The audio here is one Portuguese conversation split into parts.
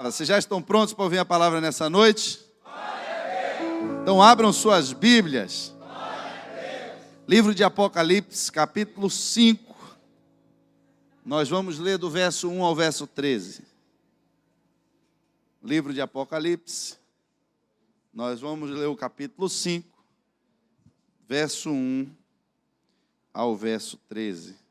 Vocês já estão prontos para ouvir a palavra nessa noite? Então abram suas Bíblias. Livro de Apocalipse, capítulo 5. Nós vamos ler do verso 1 ao verso 13. Livro de Apocalipse. Nós vamos ler o capítulo 5, verso 1 ao verso 13.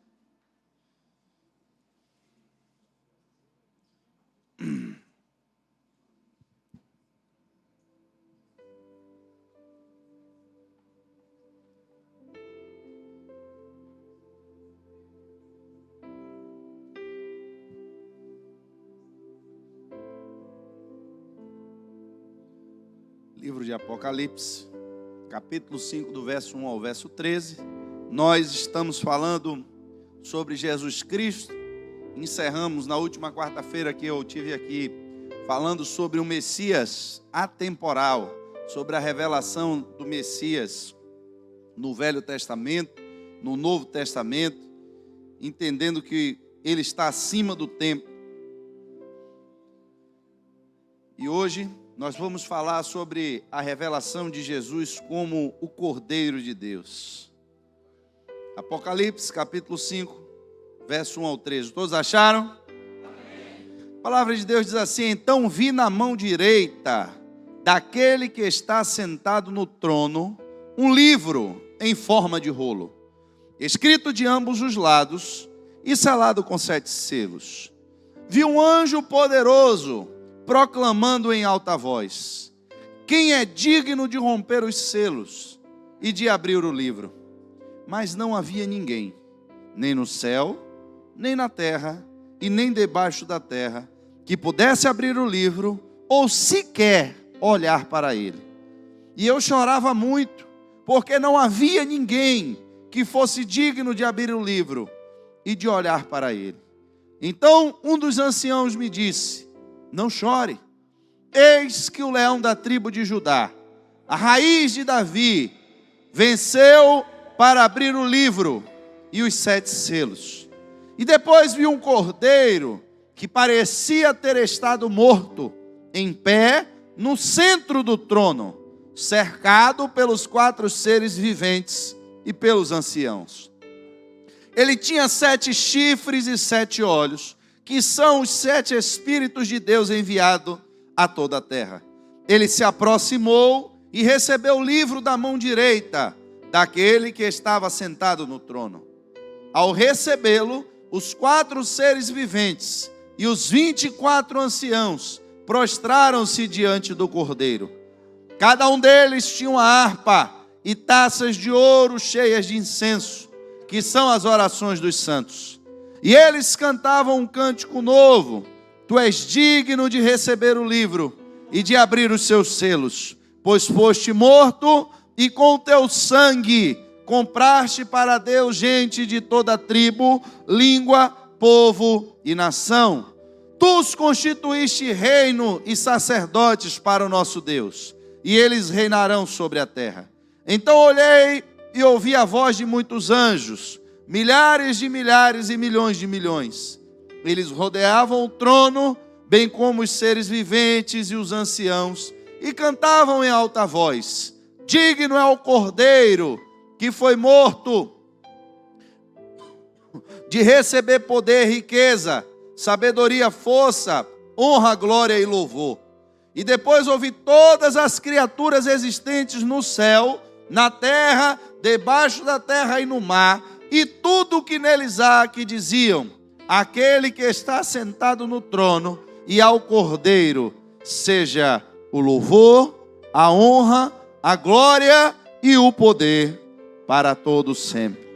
Livro de Apocalipse, capítulo 5, do verso 1 ao verso 13. Nós estamos falando sobre Jesus Cristo. Encerramos na última quarta-feira que eu tive aqui falando sobre o Messias atemporal, sobre a revelação do Messias no Velho Testamento, no Novo Testamento, entendendo que ele está acima do tempo. E hoje nós vamos falar sobre a revelação de Jesus como o Cordeiro de Deus. Apocalipse, capítulo 5, verso 1 ao 13. Todos acharam? Amém. A palavra de Deus diz assim: então vi na mão direita daquele que está sentado no trono um livro em forma de rolo, escrito de ambos os lados e selado com 7 selos. Vi um anjo poderoso proclamando em alta voz: quem é digno de romper os selos e de abrir o livro? Mas não havia ninguém, nem no céu, nem na terra, e nem debaixo da terra, que pudesse abrir o livro, ou sequer olhar para ele. E eu chorava muito, porque não havia ninguém que fosse digno de abrir o livro e de olhar para ele. Então um dos anciãos me disse: não chore, eis que o leão da tribo de Judá, a raiz de Davi, venceu para abrir o livro e os 7 selos. E depois vi um cordeiro que parecia ter estado morto, em pé no centro do trono, cercado pelos 4 seres viventes e pelos anciãos. Ele tinha 7 chifres e 7 olhos, que são os 7 Espíritos de Deus enviados a toda a terra. Ele se aproximou e recebeu o livro da mão direita daquele que estava sentado no trono. Ao recebê-lo, os 4 seres viventes e os 24 anciãos prostraram-se diante do Cordeiro. Cada um deles tinha uma harpa e taças de ouro cheias de incenso, que são as orações dos santos. E eles cantavam um cântico novo: tu és digno de receber o livro e de abrir os seus selos, pois foste morto e com teu sangue compraste para Deus gente de toda tribo, língua, povo e nação. Tu os constituíste reino e sacerdotes para o nosso Deus, e eles reinarão sobre a terra. Então olhei e ouvi a voz de muitos anjos, milhares de milhares e milhões de milhões. Eles rodeavam o trono, bem como os seres viventes e os anciãos, e cantavam em alta voz: digno é o Cordeiro que foi morto de receber poder, riqueza, sabedoria, força, honra, glória e louvor. E depois ouvi todas as criaturas existentes no céu, na terra, debaixo da terra e no mar, e tudo o que neles há, que diziam: aquele que está sentado no trono e ao Cordeiro seja o louvor, a honra, a glória e o poder para todos sempre.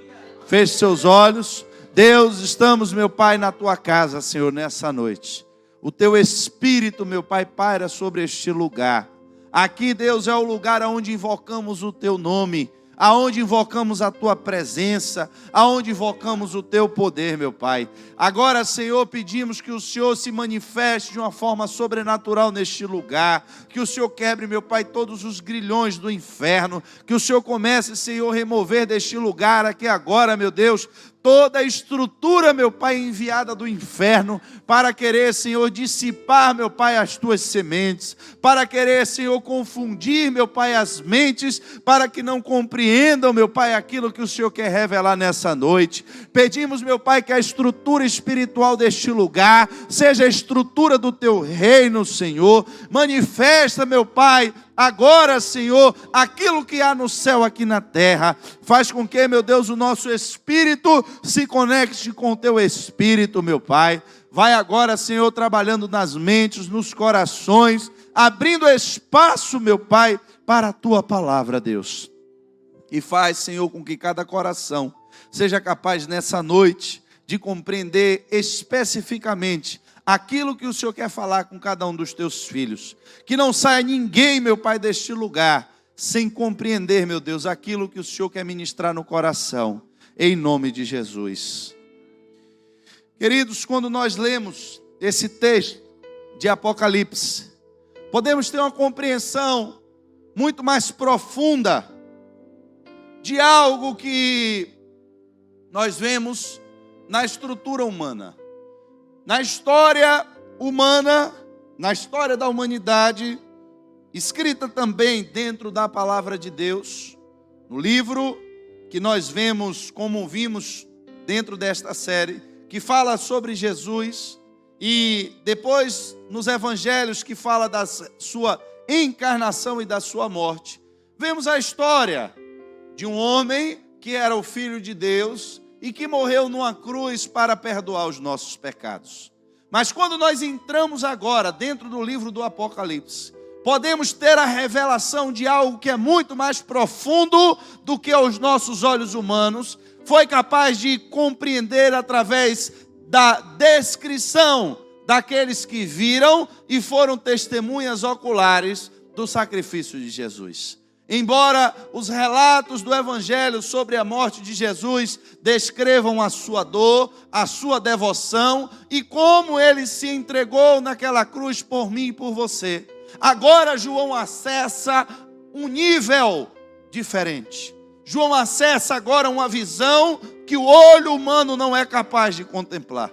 Feche seus olhos. Deus, estamos, meu Pai, na tua casa, Senhor, nessa noite. O teu Espírito, meu Pai, paira sobre este lugar. Aqui, Deus, é o lugar onde invocamos o teu nome, aonde invocamos a tua presença, aonde invocamos o teu poder, meu Pai. Agora, Senhor, pedimos que o Senhor se manifeste de uma forma sobrenatural neste lugar, que o Senhor quebre, meu Pai, todos os grilhões do inferno, que o Senhor comece, Senhor, a remover deste lugar aqui agora, meu Deus, toda a estrutura, meu Pai, enviada do inferno, para querer, Senhor, dissipar, meu Pai, as tuas sementes, para querer, Senhor, confundir, meu Pai, as mentes, para que não compreendam, meu Pai, aquilo que o Senhor quer revelar nessa noite. Pedimos, meu Pai, que a estrutura espiritual deste lugar seja a estrutura do teu reino, Senhor. Manifesta, meu Pai, agora, Senhor, aquilo que há no céu aqui na terra. Faz com que, meu Deus, o nosso espírito se conecte com o teu espírito, meu Pai. Vai agora, Senhor, trabalhando nas mentes, nos corações, abrindo espaço, meu Pai, para a tua palavra, Deus. E faz, Senhor, com que cada coração seja capaz nessa noite de compreender especificamente aquilo que o Senhor quer falar com cada um dos teus filhos. Que não saia ninguém, meu Pai, deste lugar sem compreender, meu Deus, aquilo que o Senhor quer ministrar no coração. Em nome de Jesus. Queridos, quando nós lemos esse texto de Apocalipse, podemos ter uma compreensão muito mais profunda de algo que nós vemos na estrutura humana. Na história humana, na história da humanidade, escrita também dentro da palavra de Deus, no livro que nós vemos, como vimos dentro desta série, que fala sobre Jesus, e depois nos evangelhos que fala da sua encarnação e da sua morte, vemos a história de um homem que era o Filho de Deus e que morreu numa cruz para perdoar os nossos pecados. Mas quando nós entramos agora dentro do livro do Apocalipse, podemos ter a revelação de algo que é muito mais profundo do que os nossos olhos humanos foi capaz de compreender através da descrição daqueles que viram e foram testemunhas oculares do sacrifício de Jesus. Embora os relatos do Evangelho sobre a morte de Jesus descrevam a sua dor, a sua devoção e como ele se entregou naquela cruz por mim e por você, agora João acessa um nível diferente. João acessa agora uma visão que o olho humano não é capaz de contemplar.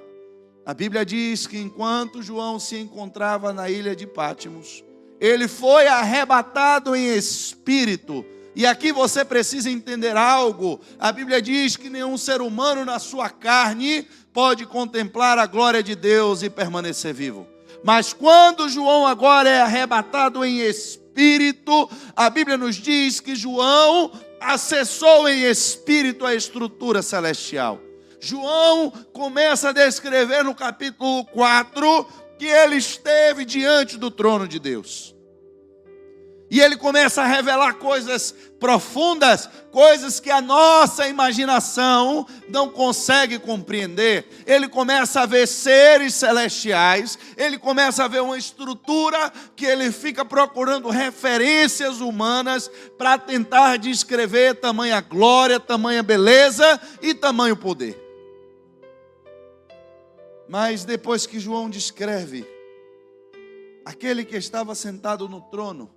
A Bíblia diz que enquanto João se encontrava na ilha de Pátimos, ele foi arrebatado em espírito. E aqui você precisa entender algo. A Bíblia diz que nenhum ser humano na sua carne pode contemplar a glória de Deus e permanecer vivo. Mas quando João agora é arrebatado em espírito, a Bíblia nos diz que João acessou em espírito a estrutura celestial. João começa a descrever no capítulo 4 que ele esteve diante do trono de Deus. E ele começa a revelar coisas profundas, coisas que a nossa imaginação não consegue compreender. Ele começa a ver seres celestiais, ele começa a ver uma estrutura que ele fica procurando referências humanas para tentar descrever tamanha glória, tamanha beleza e tamanho poder. Mas depois que João descreve aquele que estava sentado no trono,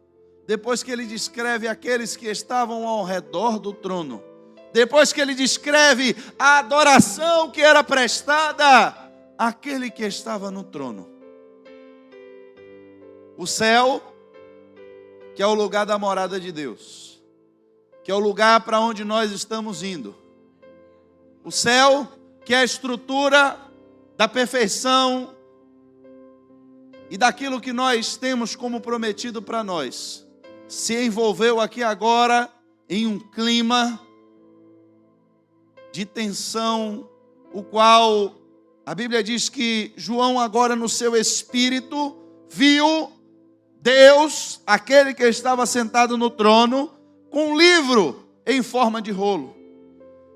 depois que ele descreve aqueles que estavam ao redor do trono, depois que ele descreve a adoração que era prestada àquele que estava no trono, o céu, que é o lugar da morada de Deus, que é o lugar para onde nós estamos indo, o céu, que é a estrutura da perfeição e daquilo que nós temos como prometido para nós, se envolveu aqui agora em um clima de tensão, o qual a Bíblia diz que João agora no seu espírito viu Deus, aquele que estava sentado no trono, com um livro em forma de rolo.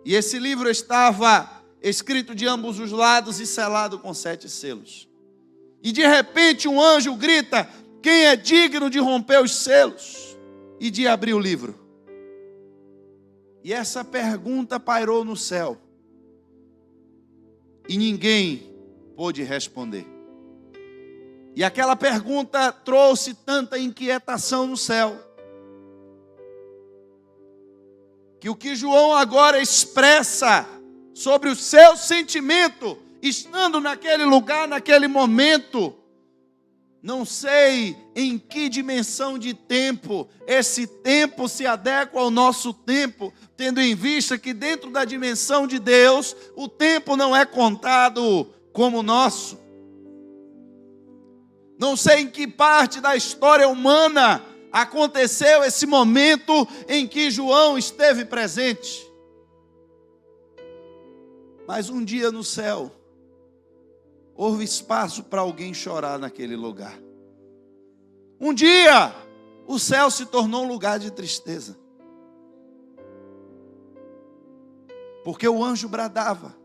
E esse livro estava escrito de ambos os lados e selado com 7 selos. E de repente um anjo grita: quem é digno de romper os selos e de abrir o livro? E essa pergunta pairou no céu. E ninguém pôde responder. E aquela pergunta trouxe tanta inquietação no céu, que o que João agora expressa sobre o seu sentimento, estando naquele lugar, naquele momento. Não sei em que dimensão de tempo esse tempo se adequa ao nosso tempo, tendo em vista que dentro da dimensão de Deus, o tempo não é contado como o nosso. Não sei em que parte da história humana aconteceu esse momento em que João esteve presente. Mas um dia no céu, houve espaço para alguém chorar naquele lugar. Um dia, o céu se tornou um lugar de tristeza. Porque o anjo bradava: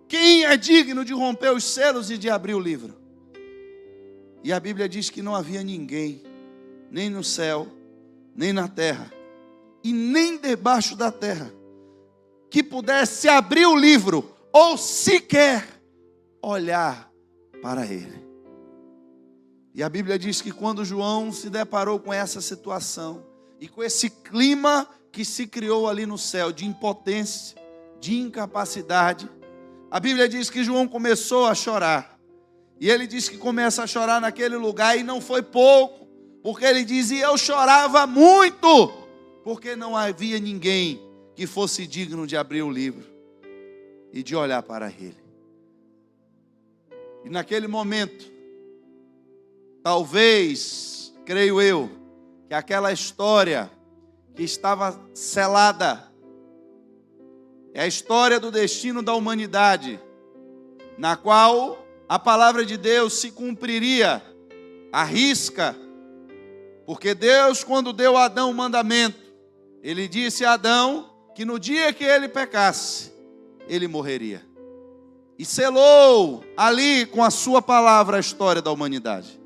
quem é digno de romper os selos e de abrir o livro? E a Bíblia diz que não havia ninguém, nem no céu, nem na terra, e nem debaixo da terra, que pudesse abrir o livro, ou sequer olhar para ele. E a Bíblia diz que quando João se deparou com essa situação, e com esse clima que se criou ali no céu, de impotência, de incapacidade, a Bíblia diz que João começou a chorar. E ele diz que começa a chorar naquele lugar, e não foi pouco, porque ele diz: e eu chorava muito, porque não havia ninguém que fosse digno de abrir o livro e de olhar para ele. E naquele momento, talvez, creio eu, que aquela história que estava selada, é a história do destino da humanidade, na qual a palavra de Deus se cumpriria à risca, porque Deus, quando deu a Adão o mandamento, ele disse a Adão que no dia que ele pecasse, ele morreria. E selou ali com a sua palavra a história da humanidade.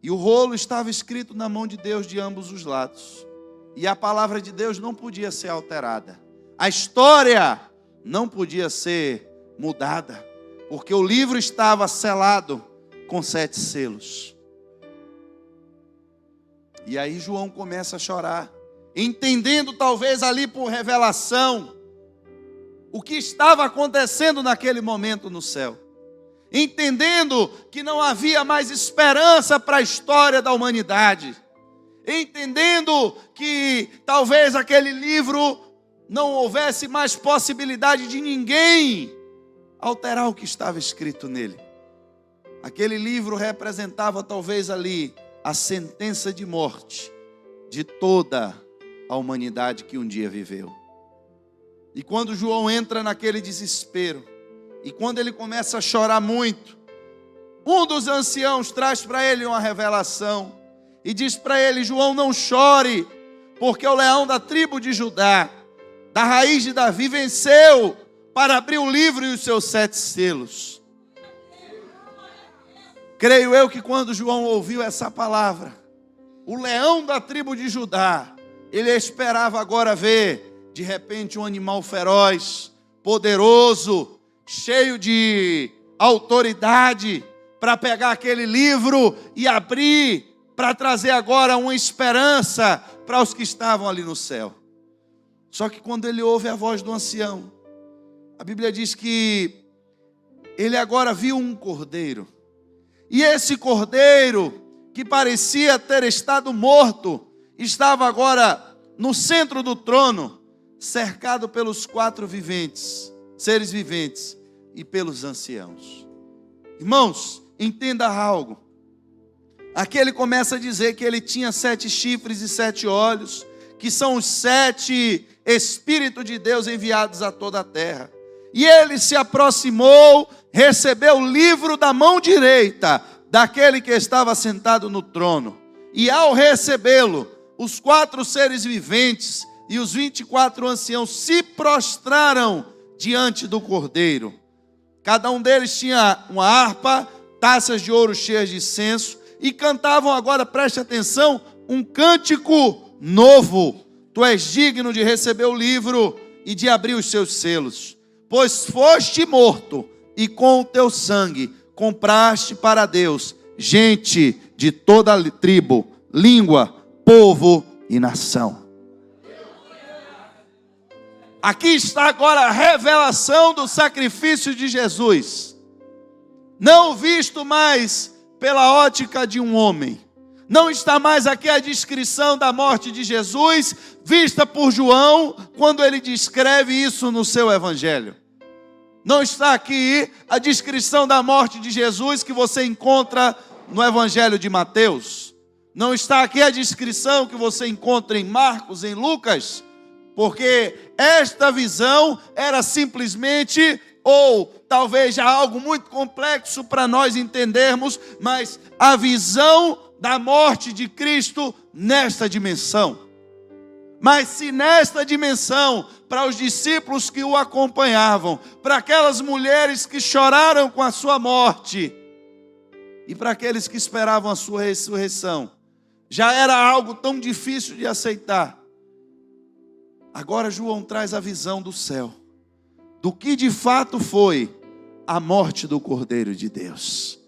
E o rolo estava escrito na mão de Deus de ambos os lados. E a palavra de Deus não podia ser alterada. A história não podia ser mudada, porque o livro estava selado com 7 selos. E aí João começa a chorar, entendendo talvez ali por revelação o que estava acontecendo naquele momento no céu, entendendo que não havia mais esperança para a história da humanidade, entendendo que talvez aquele livro não houvesse mais possibilidade de ninguém alterar o que estava escrito nele. Aquele livro representava talvez ali a sentença de morte de toda a humanidade que um dia viveu. E quando João entra naquele desespero, e quando ele começa a chorar muito, um dos anciãos traz para ele uma revelação e diz para ele: João, não chore, porque o leão da tribo de Judá, da raiz de Davi, venceu para abrir o livro e os seus 7 selos. Creio eu que quando João ouviu essa palavra, o leão da tribo de Judá, ele esperava agora ver, de repente, um animal feroz, poderoso, cheio de autoridade, para pegar aquele livro e abrir, para trazer agora uma esperança para os que estavam ali no céu. Só que quando ele ouve a voz do ancião, a Bíblia diz que ele agora viu um cordeiro. E esse cordeiro, que parecia ter estado morto, estava agora no centro do trono, cercado pelos 4 seres viventes, e pelos anciãos. Irmãos, entenda algo. Aqui ele começa a dizer que ele tinha 7 chifres e 7 olhos, que são os 7 Espíritos de Deus enviados a toda a terra. E ele se aproximou, recebeu o livro da mão direita daquele que estava sentado no trono. E ao recebê-lo, os 4 seres viventes e os 24 anciãos se prostraram diante do cordeiro. Cada um deles tinha uma harpa, taças de ouro cheias de incenso, e cantavam agora, preste atenção, um cântico novo. Tu és digno de receber o livro e de abrir os seus selos, pois foste morto, e com o teu sangue compraste para Deus gente de toda tribo, língua, povo e nação. Aqui está agora a revelação do sacrifício de Jesus. Não visto mais pela ótica de um homem. Não está mais aqui a descrição da morte de Jesus, vista por João, quando ele descreve isso no seu evangelho. Não está aqui a descrição da morte de Jesus que você encontra no evangelho de Mateus. Não está aqui a descrição que você encontra em Marcos, em Lucas, porque esta visão era simplesmente, ou talvez já algo muito complexo para nós entendermos, mas a visão da morte de Cristo nesta dimensão. Mas se nesta dimensão, para os discípulos que o acompanhavam, para aquelas mulheres que choraram com a sua morte, e para aqueles que esperavam a sua ressurreição, já era algo tão difícil de aceitar. Agora João traz a visão do céu, do que de fato foi a morte do Cordeiro de Deus.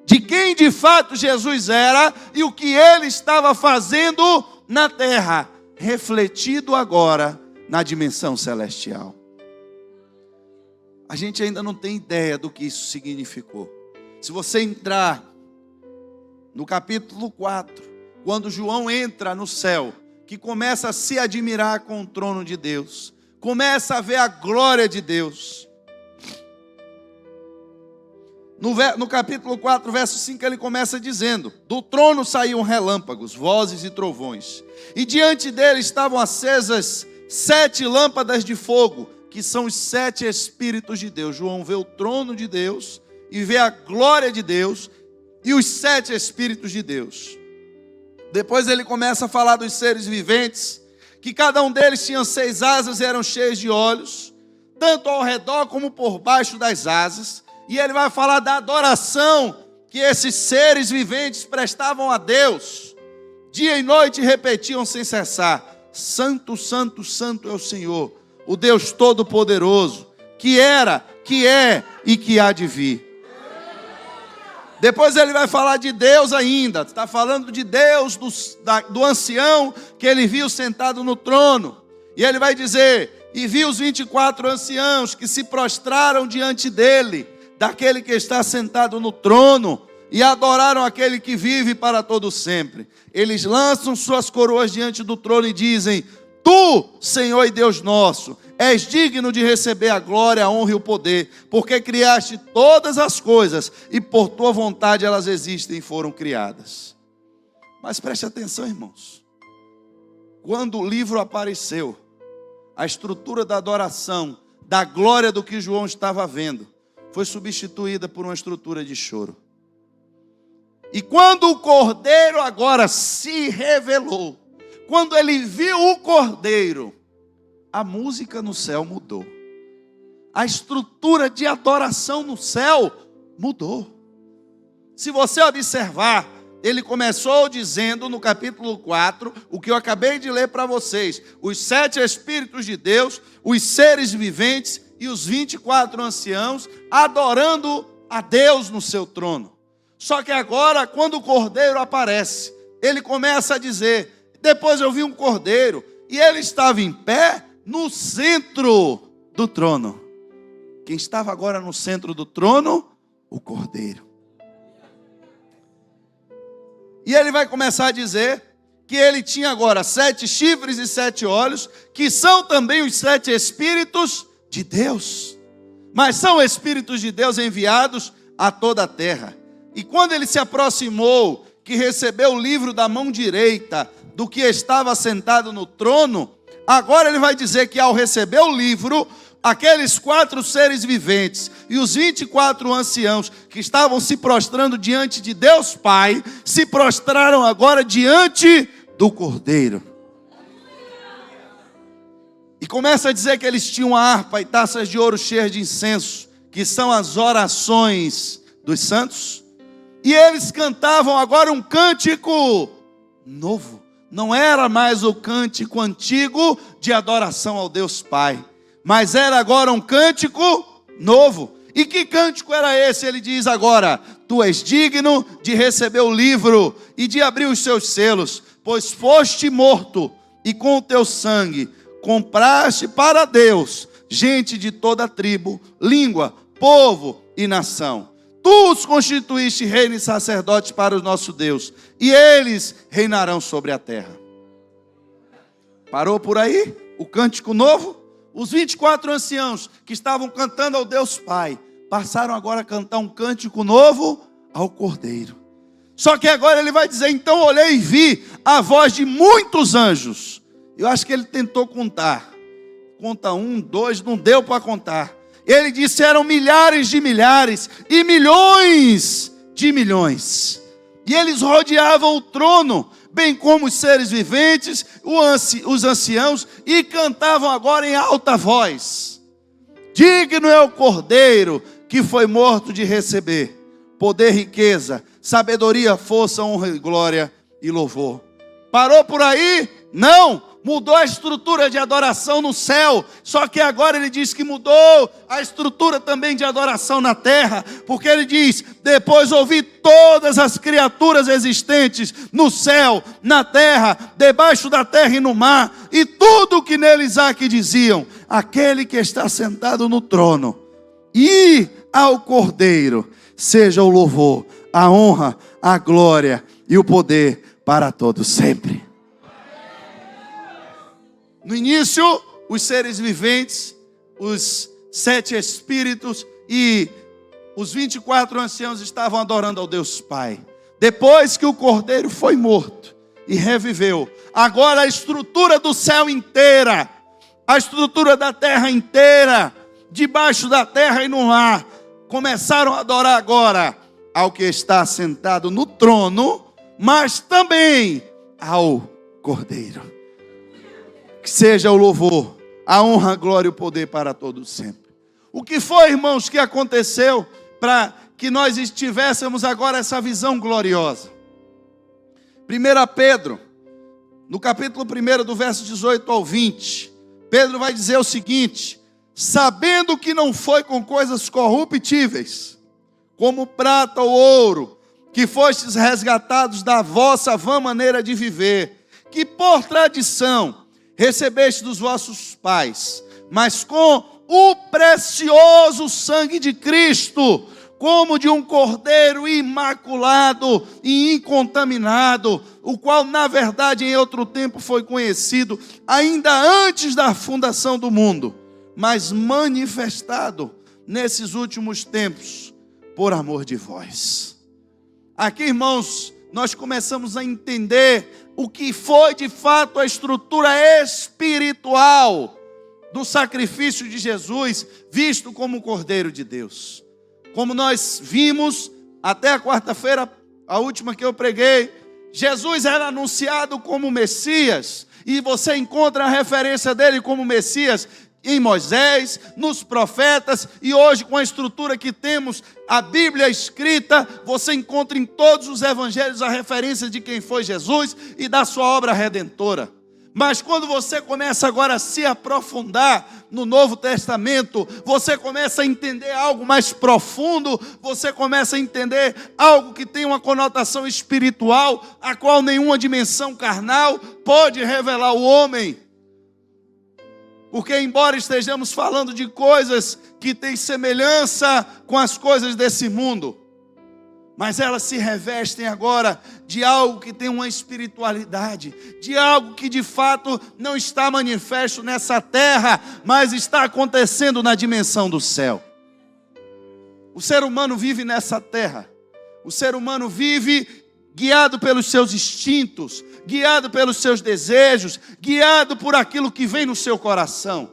De quem de fato Jesus era e o que ele estava fazendo na terra, refletido agora na dimensão celestial. A gente ainda não tem ideia do que isso significou. Se você entrar no capítulo 4, quando João entra no céu, que começa a se admirar com o trono de Deus, começa a ver a glória de Deus. No capítulo 4, verso 5, ele começa dizendo: do trono saíam relâmpagos, vozes e trovões, e diante dele estavam acesas 7 lâmpadas de fogo, que são os 7 Espíritos de Deus. João vê o trono de Deus e vê a glória de Deus e os 7 Espíritos de Deus. Depois ele começa a falar dos seres viventes, que cada um deles tinha 6 asas e eram cheios de olhos, tanto ao redor como por baixo das asas. E ele vai falar da adoração que esses seres viventes prestavam a Deus. Dia e noite repetiam sem cessar: Santo, Santo, Santo é o Senhor, o Deus Todo-Poderoso, que era, que é e que há de vir. Depois ele vai falar de Deus ainda. Está falando de Deus, do ancião que ele viu sentado no trono. E ele vai dizer: e viu os 24 anciãos que se prostraram diante dele, daquele que está sentado no trono, e adoraram aquele que vive para todo sempre. Eles lançam suas coroas diante do trono e dizem: Tu, Senhor e Deus nosso, és digno de receber a glória, a honra e o poder, porque criaste todas as coisas, e por tua vontade elas existem e foram criadas. Mas preste atenção, irmãos. Quando o livro apareceu, a estrutura da adoração, da glória do que João estava vendo, foi substituída por uma estrutura de choro. E quando o Cordeiro agora se revelou, quando ele viu o Cordeiro, a música no céu mudou. A estrutura de adoração no céu mudou. Se você observar, ele começou dizendo no capítulo 4, o que eu acabei de ler para vocês: os 7 Espíritos de Deus, os seres viventes e os 24 anciãos adorando a Deus no seu trono. Só que agora, quando o Cordeiro aparece, ele começa a dizer: depois eu vi um Cordeiro, e ele estava em pé no centro do trono. Quem estava agora no centro do trono? O Cordeiro. E ele vai começar a dizer que ele tinha agora 7 chifres e 7 olhos, que são também os 7 Espíritos de Deus. Mas são Espíritos de Deus enviados a toda a terra. E quando ele se aproximou, que recebeu o livro da mão direita do que estava sentado no trono, agora ele vai dizer que ao receber o livro, aqueles 4 seres viventes e os 24 anciãos que estavam se prostrando diante de Deus Pai, se prostraram agora diante do Cordeiro. E começa a dizer que eles tinham a harpa e taças de ouro cheias de incenso, que são as orações dos santos. E eles cantavam agora um cântico novo. Não era mais o cântico antigo de adoração ao Deus Pai, mas era agora um cântico novo. E que cântico era esse? Ele diz agora: Tu és digno de receber o livro e de abrir os seus selos, pois foste morto, e com o teu sangue compraste para Deus gente de toda tribo, língua, povo e nação. Tu os constituíste reino e sacerdote para o nosso Deus, e eles reinarão sobre a terra. Parou por aí o cântico novo? Os 24 anciãos que estavam cantando ao Deus Pai, passaram agora a cantar um cântico novo ao Cordeiro. Só que agora ele vai dizer: então olhei e vi a voz de muitos anjos. Eu acho que ele tentou contar. Conta 1, 2, não deu para contar. Ele disse: eram milhares de milhares e milhões de milhões. E eles rodeavam o trono, bem como os seres viventes, os anciãos, e cantavam agora em alta voz: digno é o Cordeiro que foi morto de receber poder, riqueza, sabedoria, força, honra e glória e louvor. Parou por aí? Não! Mudou a estrutura de adoração no céu, só que agora ele diz que mudou a estrutura também de adoração na terra, porque ele diz: depois ouvi todas as criaturas existentes no céu, na terra, debaixo da terra e no mar, e tudo o que neles há, que diziam: aquele que está sentado no trono e ao Cordeiro seja o louvor, a honra, a glória e o poder para todos sempre. No início, os seres viventes, os 7 espíritos e os 24 anciãos estavam adorando ao Deus Pai. Depois que o Cordeiro foi morto e reviveu, agora a estrutura do céu inteira, a estrutura da terra inteira, debaixo da terra e no mar, começaram a adorar agora ao que está sentado no trono, mas também ao Cordeiro. Que seja o louvor, a honra, a glória e o poder para todos sempre. O que foi, irmãos, que aconteceu para que nós tivéssemos agora essa visão gloriosa? 1 Pedro, no capítulo 1, do verso 18 ao 20, Pedro vai dizer o seguinte: sabendo que não foi com coisas corruptíveis, como prata ou ouro, que fostes resgatados da vossa vã maneira de viver, que por tradição recebeste dos vossos pais, mas com o precioso sangue de Cristo, como de um cordeiro imaculado e incontaminado, o qual na verdade em outro tempo foi conhecido, ainda antes da fundação do mundo, mas manifestado nesses últimos tempos, por amor de vós. Aqui, irmãos, nós começamos a entender o que foi de fato a estrutura espiritual do sacrifício de Jesus, visto como o Cordeiro de Deus. Como nós vimos até a quarta-feira, a última que eu preguei, Jesus era anunciado como Messias, e você encontra a referência dele como Messias em Moisés, nos profetas, e hoje com a estrutura que temos, a Bíblia escrita, você encontra em todos os evangelhos a referência de quem foi Jesus e da sua obra redentora. Mas quando você começa agora a se aprofundar no Novo Testamento, você começa a entender algo mais profundo, você começa a entender algo que tem uma conotação espiritual, a qual nenhuma dimensão carnal pode revelar ao homem. Porque embora estejamos falando de coisas que têm semelhança com as coisas desse mundo, mas elas se revestem agora de algo que tem uma espiritualidade, de algo que de fato não está manifesto nessa terra, mas está acontecendo na dimensão do céu. O ser humano vive nessa terra, o ser humano vive guiado pelos seus instintos, guiado pelos seus desejos, guiado por aquilo que vem no seu coração.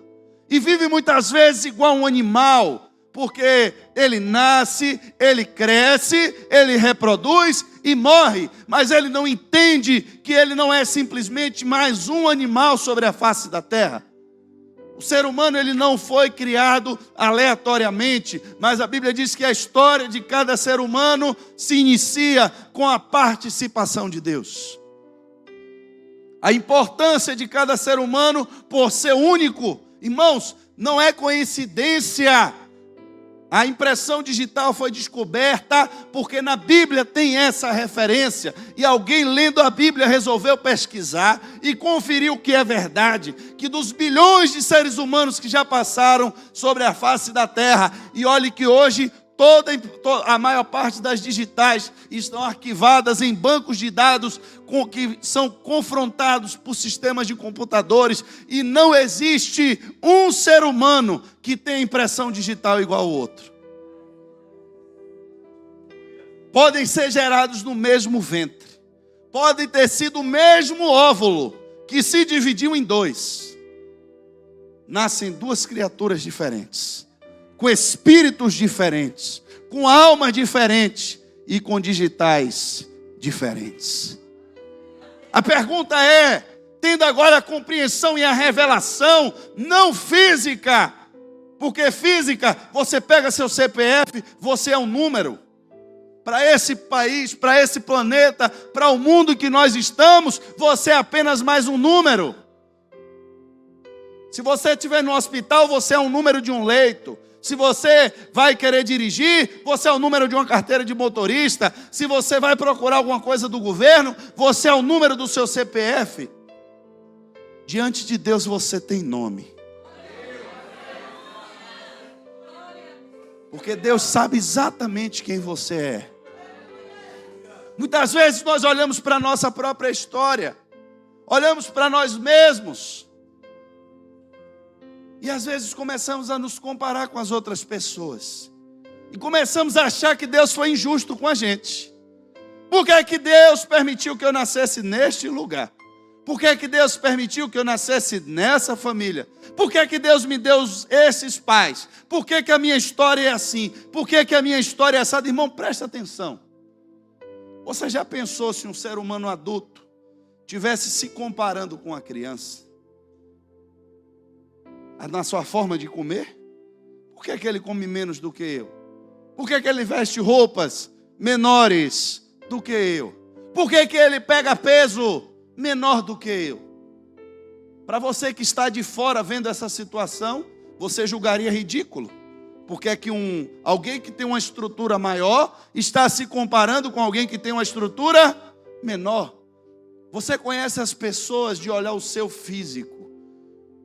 E vive muitas vezes igual um animal, porque ele nasce, ele cresce, ele reproduz e morre, mas ele não entende que ele não é simplesmente mais um animal sobre a face da terra. O ser humano ele não foi criado aleatoriamente, mas a Bíblia diz que a história de cada ser humano se inicia com a participação de Deus. A importância de cada ser humano por ser único, irmãos, não é coincidência A impressão digital foi descoberta porque na Bíblia tem essa referência. E alguém lendo a Bíblia resolveu pesquisar e conferir o que é verdade. Que dos bilhões de seres humanos que já passaram sobre a face da terra. E olhe que hoje a maior parte das digitais estão arquivadas em bancos de dados que são confrontados por sistemas de computadores. E não existe um ser humano que tenha impressão digital igual ao outro. Podem ser gerados no mesmo ventre. Podem ter sido o mesmo óvulo que se dividiu em dois. Nascem duas criaturas diferentes, com espíritos diferentes, com almas diferentes e com digitais diferentes. A pergunta é, tendo agora a compreensão e a revelação, não física, porque física, você pega seu CPF, você é um número. Para esse país, para esse planeta, para o mundo que nós estamos, você é apenas mais um número. Se você estiver no hospital, você é um número de um leito. Se você vai querer dirigir, você é o número de uma carteira de motorista. Se você vai procurar alguma coisa do governo, você é o número do seu CPF. Diante de Deus você tem nome. Porque Deus sabe exatamente quem você é. Muitas vezes nós olhamos para a nossa própria história, olhamos para nós mesmos, e às vezes começamos a nos comparar com as outras pessoas. E começamos a achar que Deus foi injusto com a gente. Por que é que Deus permitiu que eu nascesse neste lugar? Por que é que Deus permitiu que eu nascesse nessa família? Por que é que Deus me deu esses pais? Por que é que a minha história é assim? Por que é que a minha história é assada? Irmão, presta atenção. Você já pensou se um ser humano adulto tivesse se comparando com a criança? Na sua forma de comer? Por que é que ele come menos do que eu? Por que é que ele veste roupas menores do que eu? Por que é que ele pega peso menor do que eu? Para você que está de fora vendo essa situação, você julgaria ridículo. Porque é que alguém que tem uma estrutura maior está se comparando com alguém que tem uma estrutura menor. Você conhece as pessoas de olhar o seu físico.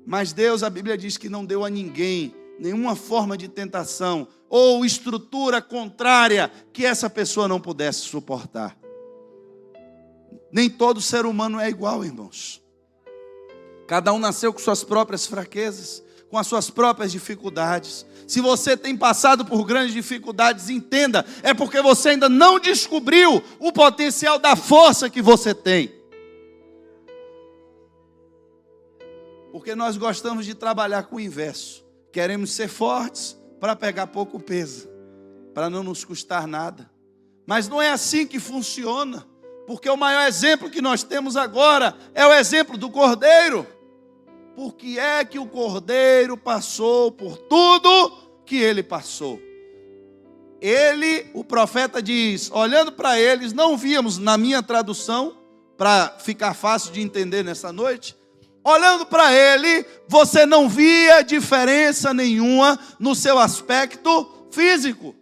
Mas Deus, a Bíblia diz que não deu a ninguém nenhuma forma de tentação ou estrutura contrária que essa pessoa não pudesse suportar. Nem todo ser humano é igual, irmãos. Cada um nasceu com suas próprias fraquezas, com as suas próprias dificuldades. Se você tem passado por grandes dificuldades, entenda, é porque você ainda não descobriu o potencial da força que você tem. Porque nós gostamos de trabalhar com o inverso. Queremos ser fortes para pegar pouco peso, para não nos custar nada. Mas não é assim que funciona. Porque o maior exemplo que nós temos agora é o exemplo do Cordeiro. Por que é que o Cordeiro passou por tudo que ele passou? Ele, o profeta diz, olhando para eles, não víamos na minha tradução, para ficar fácil de entender nessa noite, olhando para ele, você não via diferença nenhuma no seu aspecto físico.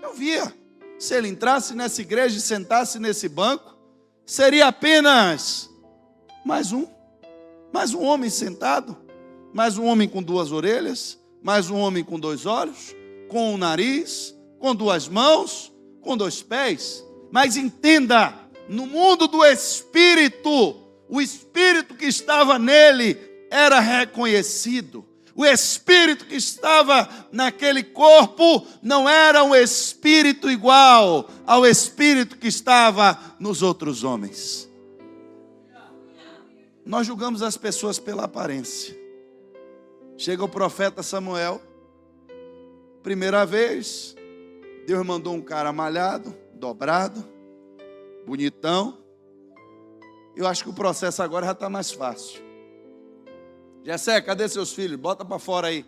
Eu via. Se ele entrasse nessa igreja e sentasse nesse banco, seria apenas mais um homem sentado, mais um homem com duas orelhas, mais um homem com dois olhos, com um nariz, com duas mãos, com dois pés. Mas entenda, no mundo do Espírito, o Espírito que estava nele era reconhecido. O Espírito que estava naquele corpo não era um Espírito igual ao Espírito que estava nos outros homens. Nós julgamos as pessoas pela aparência. Chega o profeta Samuel, primeira vez, Deus mandou um cara malhado, dobrado, bonitão. Eu acho que o processo agora já está mais fácil. Jessé, cadê seus filhos? Bota para fora aí.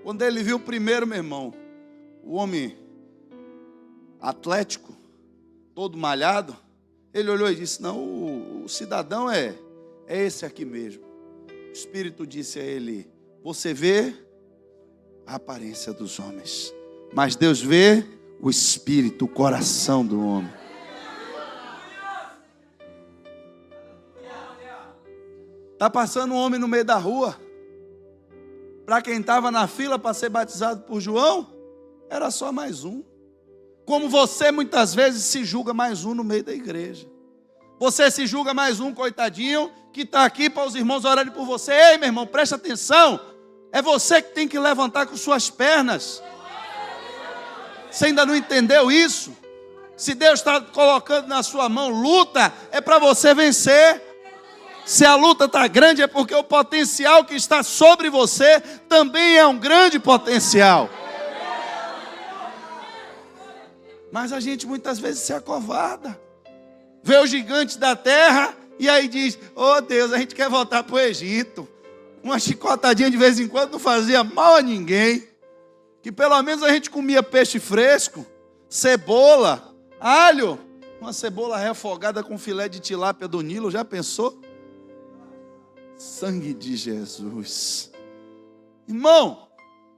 Quando ele viu o primeiro, meu irmão, o homem atlético, todo malhado, ele olhou e disse, não, o cidadão é esse aqui mesmo. O Espírito disse a ele, você vê a aparência dos homens, Mas Deus vê o espírito, o coração do homem. Está passando um homem no meio da rua. Para quem estava na fila para ser batizado por João, era só mais um. Como você muitas vezes se julga mais um no meio da igreja. Você se julga mais um, coitadinho, que está aqui para os irmãos orarem por você. Ei, meu irmão, presta atenção. É você que tem que levantar com suas pernas. Você ainda não entendeu isso? Se Deus está colocando na sua mão luta, é para você vencer. Se a luta está grande, é porque o potencial que está sobre você também é um grande potencial. Mas a gente muitas vezes se acovarda. Vê o gigante da terra e aí diz: oh Deus, a gente quer voltar para o Egito. Uma chicotadinha de vez em quando não fazia mal a ninguém. Que pelo menos a gente comia peixe fresco, cebola, alho. Uma cebola refogada com filé de tilápia do Nilo, já pensou? Sangue de Jesus. Irmão,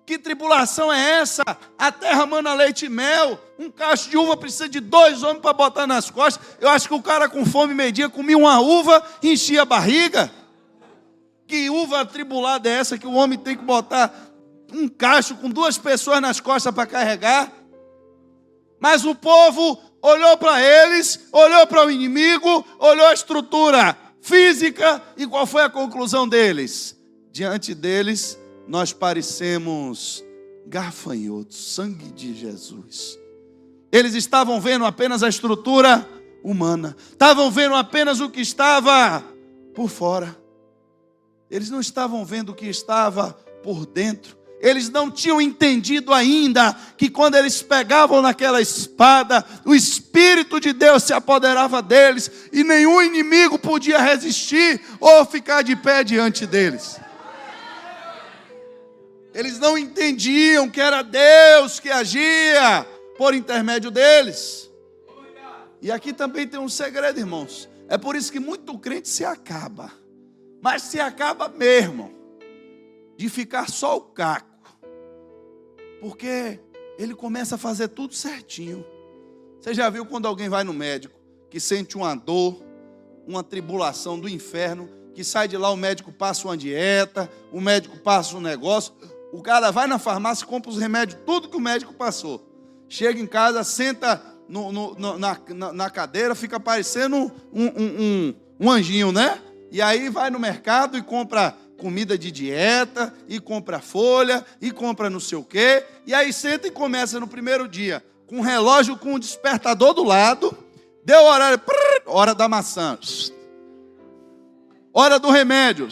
que tribulação é essa? A terra mana leite e mel. Um cacho de uva precisa de 2 homens para botar nas costas. Eu acho que o cara com fome meio-dia comia uma uva e enchia a barriga. Que uva atribulada é essa que o homem tem que botar um cacho com 2 pessoas nas costas para carregar? Mas o povo olhou para eles, olhou para o inimigo, olhou a estrutura física, e qual foi a conclusão deles? Diante deles, nós parecemos gafanhotos. Sangue de Jesus. Eles estavam vendo apenas a estrutura humana, estavam vendo apenas o que estava por fora. Eles não estavam vendo o que estava por dentro. Eles não tinham entendido ainda que quando eles pegavam naquela espada, o Espírito de Deus se apoderava deles e nenhum inimigo podia resistir ou ficar de pé diante deles. Eles não entendiam que era Deus que agia por intermédio deles. E aqui também tem um segredo, irmãos. É por isso que muito crente se acaba. Mas se acaba mesmo de ficar só o caco. Porque ele começa a fazer tudo certinho. Você já viu quando alguém vai no médico, que sente uma dor, uma tribulação do inferno, que sai de lá, o médico passa uma dieta, o médico passa um negócio, o cara vai na farmácia, compra os remédios, tudo que o médico passou. Chega em casa, senta na cadeira, fica parecendo um anjinho, né? E aí vai no mercado e compra comida de dieta, e compra folha, e compra não sei o quê, e aí senta e começa no primeiro dia, com um relógio com um despertador do lado, deu horário, hora da maçã, hora do remédio,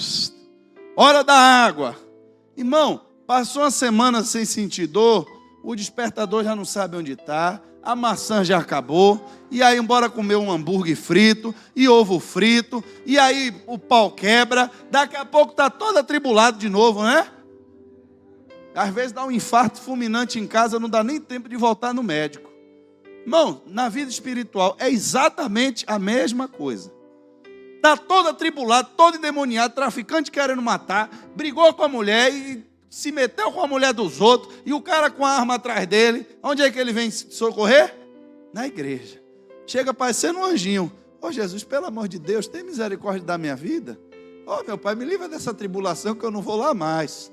hora da água. Irmão, passou uma semana sem sentir dor, o despertador já não sabe onde está, a maçã já acabou, e aí embora comer um hambúrguer frito, e ovo frito, e aí o pau quebra, daqui a pouco está todo atribulado de novo, né? Às vezes dá um infarto fulminante em casa, não dá nem tempo de voltar no médico. Irmão, na vida espiritual é exatamente a mesma coisa. Está todo atribulado, todo endemoniado, traficante querendo matar, brigou com a mulher e se meteu com a mulher dos outros, e o cara com a arma atrás dele, onde é que ele vem socorrer? Na igreja. Chega parecendo um anjinho. Ô Jesus, pelo amor de Deus, tem misericórdia da minha vida? Ô meu pai, me livra dessa tribulação que eu não vou lá mais.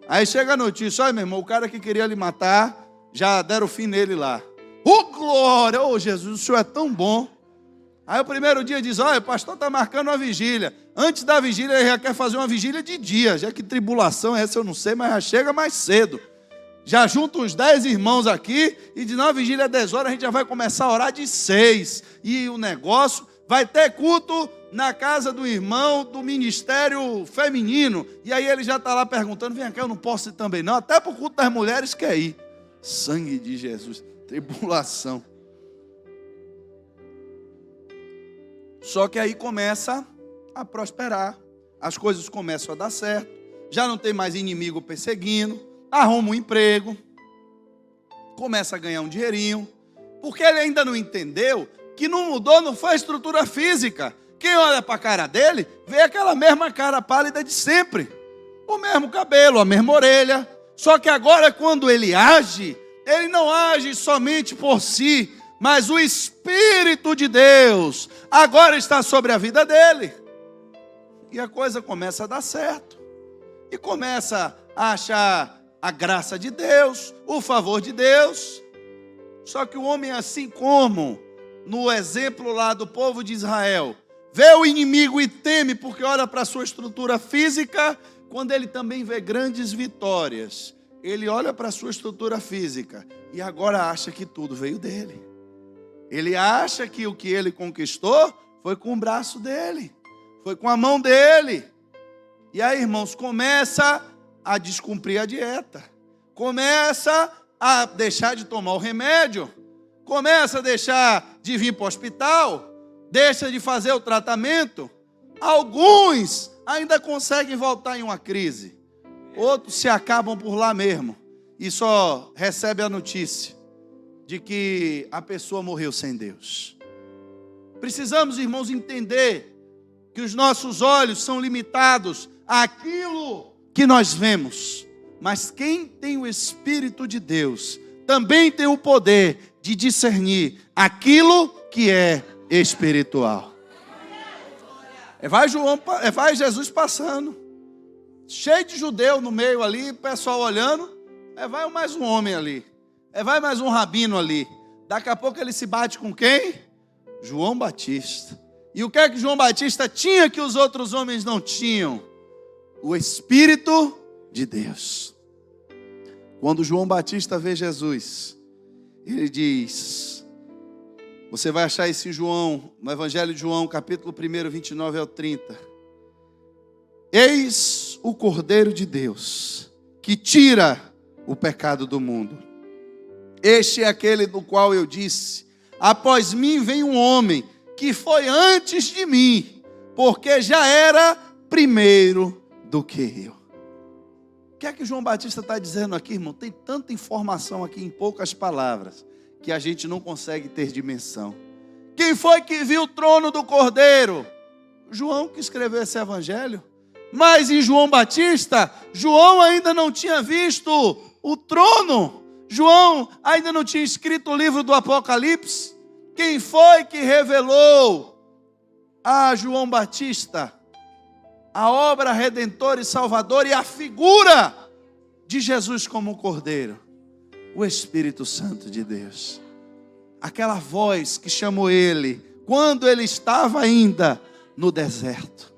Aí chega a notícia: olha meu irmão, o cara que queria lhe matar, já deram fim nele lá. Ô glória, ô Jesus, o senhor é tão bom. Aí o primeiro dia diz: olha, o pastor está marcando uma vigília. Antes da vigília ele já quer fazer uma vigília de dia. Já que tribulação é essa eu não sei, mas já chega mais cedo. Já junta uns 10 irmãos aqui e diz: não, a vigília é 10 horas, a gente já vai começar a orar de 6. E o negócio vai ter culto na casa do irmão do ministério feminino. E aí ele já está lá perguntando: vem cá, eu não posso ir também não. Até para o culto das mulheres quer ir. Sangue de Jesus, tribulação. Só que aí começa a prosperar, as coisas começam a dar certo, já não tem mais inimigo perseguindo, arruma um emprego, começa a ganhar um dinheirinho, porque ele ainda não entendeu que não mudou, não foi a estrutura física. Quem olha para a cara dele, vê aquela mesma cara pálida de sempre, o mesmo cabelo, a mesma orelha, só que agora quando ele age, Ele não age somente por si, mas o Espírito de Deus agora está sobre a vida dele. E a coisa começa a dar certo. E começa a achar a graça de Deus, o favor de Deus. Só que o homem, assim como no exemplo lá do povo de Israel, vê o inimigo e teme porque olha para a sua estrutura física, quando ele também vê grandes vitórias, ele olha para a sua estrutura física e agora acha que tudo veio dele. Ele acha que o que ele conquistou foi com o braço dele, foi com a mão dele. E aí, irmãos, começa a descumprir a dieta, começa a deixar de tomar o remédio, começa a deixar de vir para o hospital, deixa de fazer o tratamento. Alguns ainda conseguem voltar em uma crise, outros se acabam por lá mesmo e só recebe a notícia de que a pessoa morreu sem Deus. Precisamos, irmãos, entender que os nossos olhos são limitados àquilo que nós vemos, mas quem tem o Espírito de Deus também tem o poder de discernir aquilo que é espiritual. Vai Jesus passando, cheio de judeu no meio ali, pessoal olhando, vai mais um homem ali, vai mais um rabino ali. Daqui a pouco ele se bate com quem? João Batista. E o que é que João Batista tinha que os outros homens não tinham? O Espírito de Deus. Quando João Batista vê Jesus, ele diz, você vai achar esse João, no Evangelho de João, capítulo 1, 29 ao 30. Eis o Cordeiro de Deus, que tira o pecado do mundo. Este é aquele do qual eu disse, após mim vem um homem, que foi antes de mim, porque já era primeiro do que eu. O que é que João Batista está dizendo aqui, irmão? Tem tanta informação aqui em poucas palavras, que a gente não consegue ter dimensão. Quem foi que viu o trono do Cordeiro? João que escreveu esse evangelho. Mas em João Batista, João ainda não tinha visto o trono. João ainda não tinha escrito o livro do Apocalipse. Quem foi que revelou a João Batista a obra redentora e salvadora e a figura de Jesus como Cordeiro? O Espírito Santo de Deus. Aquela voz que chamou ele quando ele estava ainda no deserto.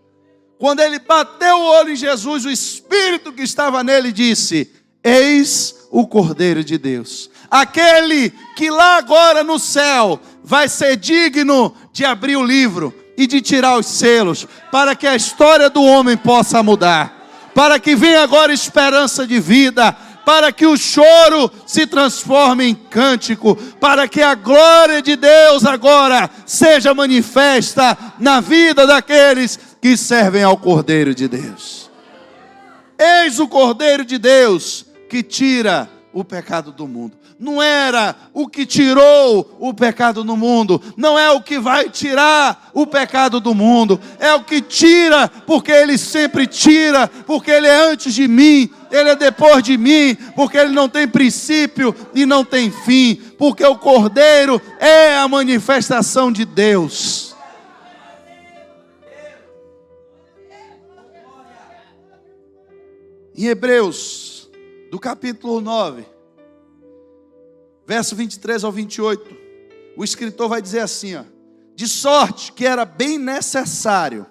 Quando ele bateu o olho em Jesus, o Espírito que estava nele disse, eis o Cordeiro de Deus. Aquele que lá agora no céu vai ser digno de abrir o livro e de tirar os selos, para que a história do homem possa mudar, para que venha agora esperança de vida, para que o choro se transforme em cântico, para que a glória de Deus agora seja manifesta na vida daqueles que servem ao Cordeiro de Deus. Eis o Cordeiro de Deus que tira o pecado do mundo. Não era o que tirou o pecado do mundo, não é o que vai tirar o pecado do mundo, é o que tira, porque Ele sempre tira, porque Ele é antes de mim, Ele é depois de mim, porque Ele não tem princípio e não tem fim, porque o Cordeiro é a manifestação de Deus. Em Hebreus, do capítulo 9, verso 23 ao 28, o escritor vai dizer assim, de sorte que era bem necessário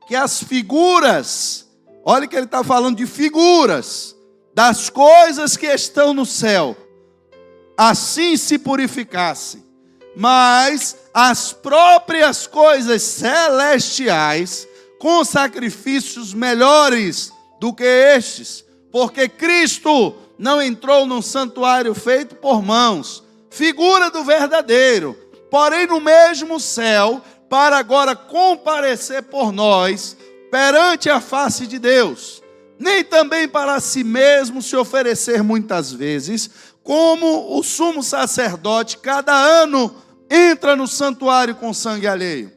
que as figuras, olha que ele está falando de figuras, das coisas que estão no céu, assim se purificassem, mas as próprias coisas celestiais, com sacrifícios melhores do que estes, porque Cristo não entrou num santuário feito por mãos, figura do verdadeiro, porém no mesmo céu, para agora comparecer por nós, perante a face de Deus, nem também para si mesmo se oferecer muitas vezes, como o sumo sacerdote cada ano entra no santuário com sangue alheio.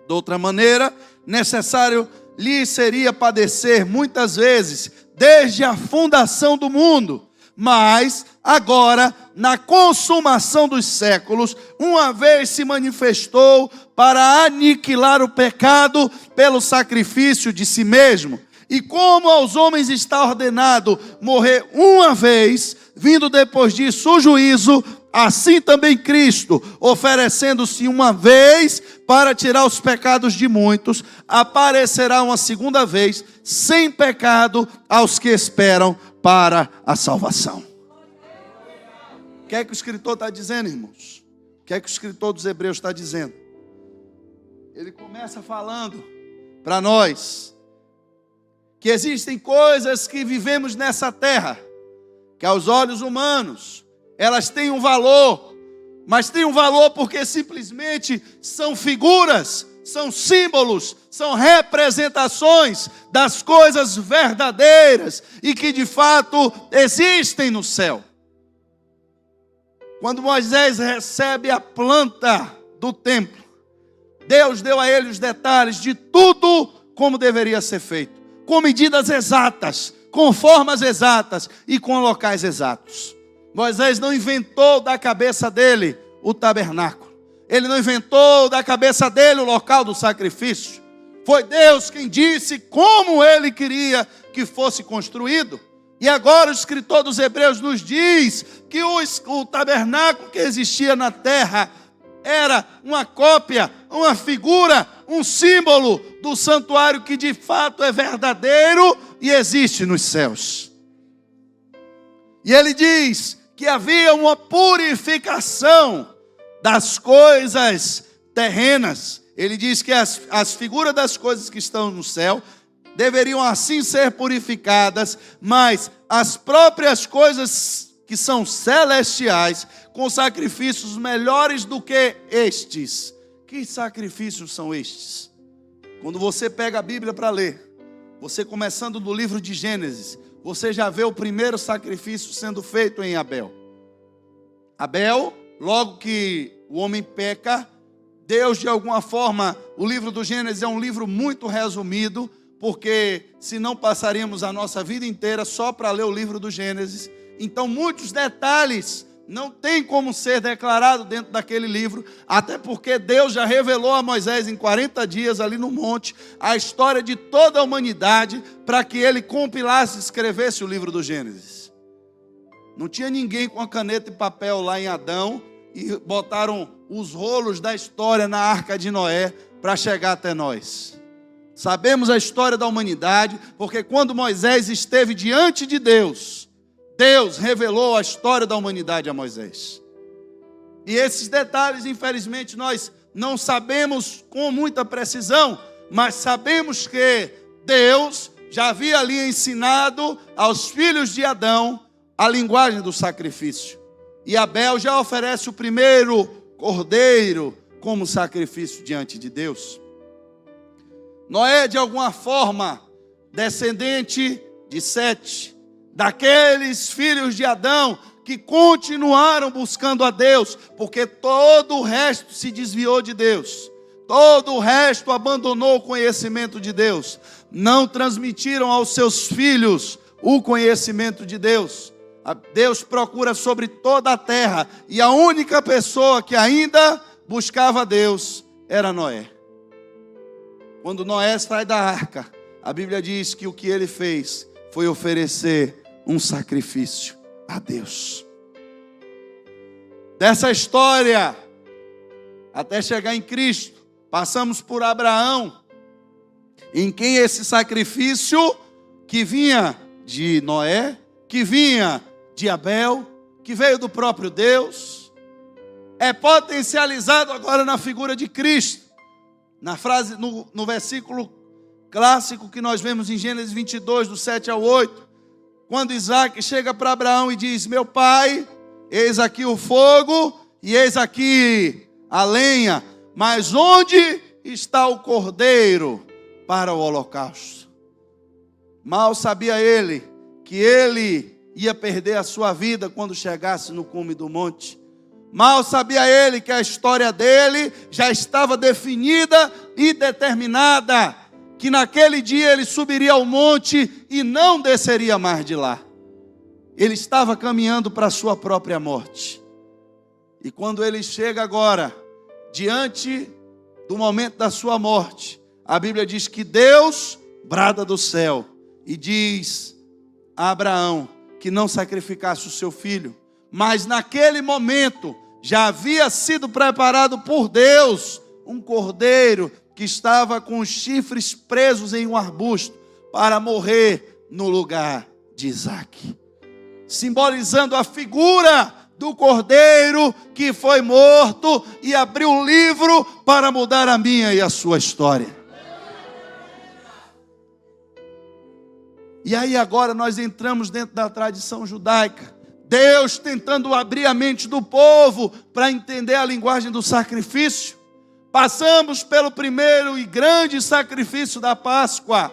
De outra maneira, necessário lhe seria padecer muitas vezes, desde a fundação do mundo. Mas agora, na consumação dos séculos, uma vez se manifestou para aniquilar o pecado pelo sacrifício de si mesmo. E como aos homens está ordenado morrer uma vez, vindo depois disso o juízo, assim também Cristo, oferecendo-se uma vez para tirar os pecados de muitos, aparecerá uma segunda vez, sem pecado, aos que esperam para a salvação. O que é que o escritor está dizendo, irmãos? O que é que o escritor dos Hebreus está dizendo? Ele começa falando para nós que existem coisas que vivemos nessa terra, que aos olhos humanos elas têm um valor, mas têm um valor porque simplesmente são figuras, são símbolos, são representações das coisas verdadeiras e que de fato existem no céu. Quando Moisés recebe a planta do templo, Deus deu a ele os detalhes de tudo como deveria ser feito, com medidas exatas, com formas exatas e com locais exatos. Moisés não inventou da cabeça dele o tabernáculo. Ele não inventou da cabeça dele o local do sacrifício. Foi Deus quem disse como ele queria que fosse construído. E agora o escritor dos Hebreus nos diz que o tabernáculo que existia na terra era uma cópia, uma figura, um símbolo do santuário que de fato é verdadeiro e existe nos céus. E ele diz que havia uma purificação das coisas terrenas. Ele diz que as figuras das coisas que estão no céu deveriam assim ser purificadas, mas as próprias coisas que são celestiais, com sacrifícios melhores do que estes. Que sacrifícios são estes? Quando você pega a Bíblia para ler, você começando do livro de Gênesis, você já vê o primeiro sacrifício sendo feito em Abel. Abel, logo que o homem peca, Deus de alguma forma, o livro do Gênesis é um livro muito resumido, porque senão passaríamos a nossa vida inteira só para ler o livro do Gênesis. Então muitos detalhes não tem como ser declarado dentro daquele livro, até porque Deus já revelou a Moisés em 40 dias ali no monte, a história de toda a humanidade, para que ele compilasse e escrevesse o livro do Gênesis. Não tinha ninguém com a caneta e papel lá em Adão, e botaram os rolos da história na arca de Noé, para chegar até nós. Sabemos a história da humanidade, porque quando Moisés esteve diante de Deus, Deus revelou a história da humanidade a Moisés. E esses detalhes, infelizmente, nós não sabemos com muita precisão, mas sabemos que Deus já havia ali ensinado aos filhos de Adão a linguagem do sacrifício. E Abel já oferece o primeiro cordeiro como sacrifício diante de Deus. Noé, de alguma forma, descendente de Sete, daqueles filhos de Adão que continuaram buscando a Deus, porque todo o resto se desviou de Deus, todo o resto abandonou o conhecimento de Deus, não transmitiram aos seus filhos o conhecimento de Deus. Deus procura sobre toda a terra, e a única pessoa que ainda buscava a Deus era Noé. Quando Noé sai da arca, a Bíblia diz que o que ele fez foi oferecer um sacrifício a Deus. Dessa história, até chegar em Cristo, passamos por Abraão, em quem esse sacrifício que vinha de Noé, que vinha de Abel, que veio do próprio Deus, é potencializado agora na figura de Cristo. Na frase, no versículo clássico que nós vemos em Gênesis 22, do 7 ao 8, quando Isaac chega para Abraão e diz: meu pai, eis aqui o fogo e eis aqui a lenha, mas onde está o cordeiro para o holocausto? Mal sabia ele que ele ia perder a sua vida quando chegasse no cume do monte. Mal sabia ele que a história dele já estava definida e determinada, que naquele dia ele subiria ao monte e não desceria mais de lá. ele estava caminhando para a sua própria morte. E quando ele chega agora, diante do momento da sua morte, a Bíblia diz que Deus brada do céu e diz a Abraão que não sacrificasse o seu filho. Mas naquele momento já havia sido preparado por Deus um cordeiro que estava com os chifres presos em um arbusto para morrer no lugar de Isaque, simbolizando a figura do cordeiro que foi morto e abriu o livro para mudar a minha e a sua história. E aí agora nós entramos dentro da tradição judaica, Deus tentando abrir a mente do povo para entender a linguagem do sacrifício. Passamos pelo primeiro e grande sacrifício da Páscoa,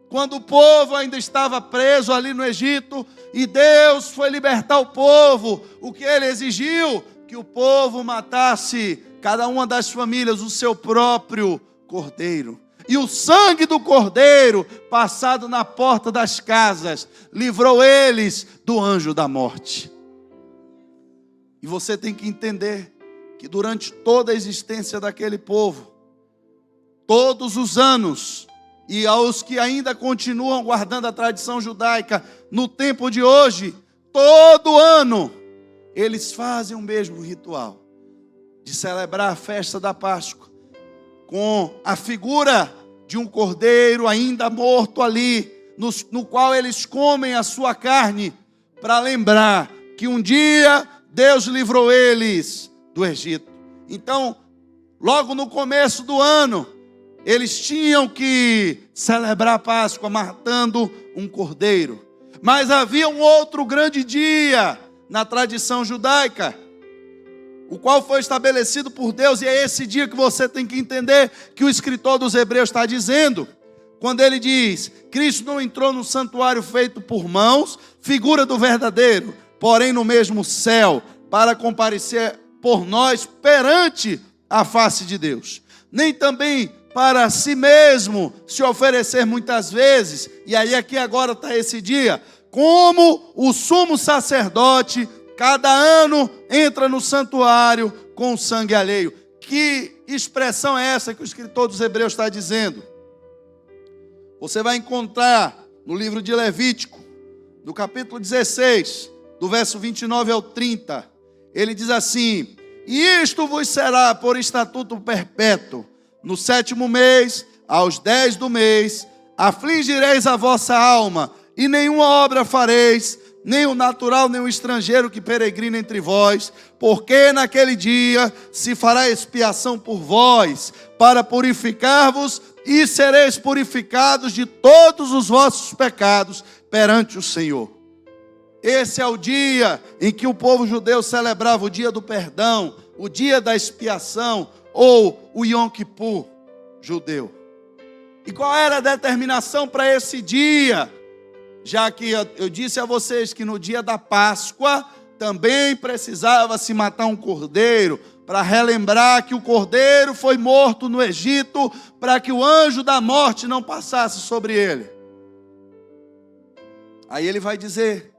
quando o povo ainda estava preso ali no Egito, e Deus foi libertar o povo. O que ele exigiu? Que o povo matasse, cada uma das famílias, o seu próprio cordeiro. E o sangue do cordeiro, passado na porta das casas, livrou eles do anjo da morte. E você tem que entender que durante toda a existência daquele povo, todos os anos, e aos que ainda continuam guardando a tradição judaica, no tempo de hoje, todo ano, eles fazem o mesmo ritual de celebrar a festa da Páscoa, com a figura de um cordeiro ainda morto ali, no qual eles comem a sua carne, para lembrar que um dia Deus livrou eles do Egito. Então, logo no começo do ano, eles tinham que celebrar a Páscoa matando um cordeiro. Mas havia um outro grande dia na tradição judaica, o qual foi estabelecido por Deus, e é esse dia que você tem que entender que o escritor dos Hebreus está dizendo, quando ele diz: Cristo não entrou no santuário feito por mãos, figura do verdadeiro, porém no mesmo céu, para comparecer por nós perante a face de Deus. Nem também para si mesmo se oferecer muitas vezes, e aí aqui agora está esse dia, como o sumo sacerdote, cada ano entra no santuário com sangue alheio. Que expressão é essa que o escritor dos Hebreus está dizendo? Você vai encontrar no livro de Levítico, no capítulo 16, do verso 29 ao 30, ele diz assim: e isto vos será por estatuto perpétuo, no 7º mês, aos 10 do mês, afligireis a vossa alma, e nenhuma obra fareis, nem o natural, nem o estrangeiro que peregrina entre vós, porque naquele dia se fará expiação por vós, para purificar-vos, e sereis purificados de todos os vossos pecados perante o Senhor. Esse é o dia em que o povo judeu celebrava o dia do perdão, o dia da expiação, ou o Yom Kippur judeu. E qual era a determinação para esse dia? Já que eu disse a vocês que no dia da Páscoa também precisava se matar um cordeiro, para relembrar que o cordeiro foi morto no Egito, para que o anjo da morte não passasse sobre ele. Aí ele vai dizer,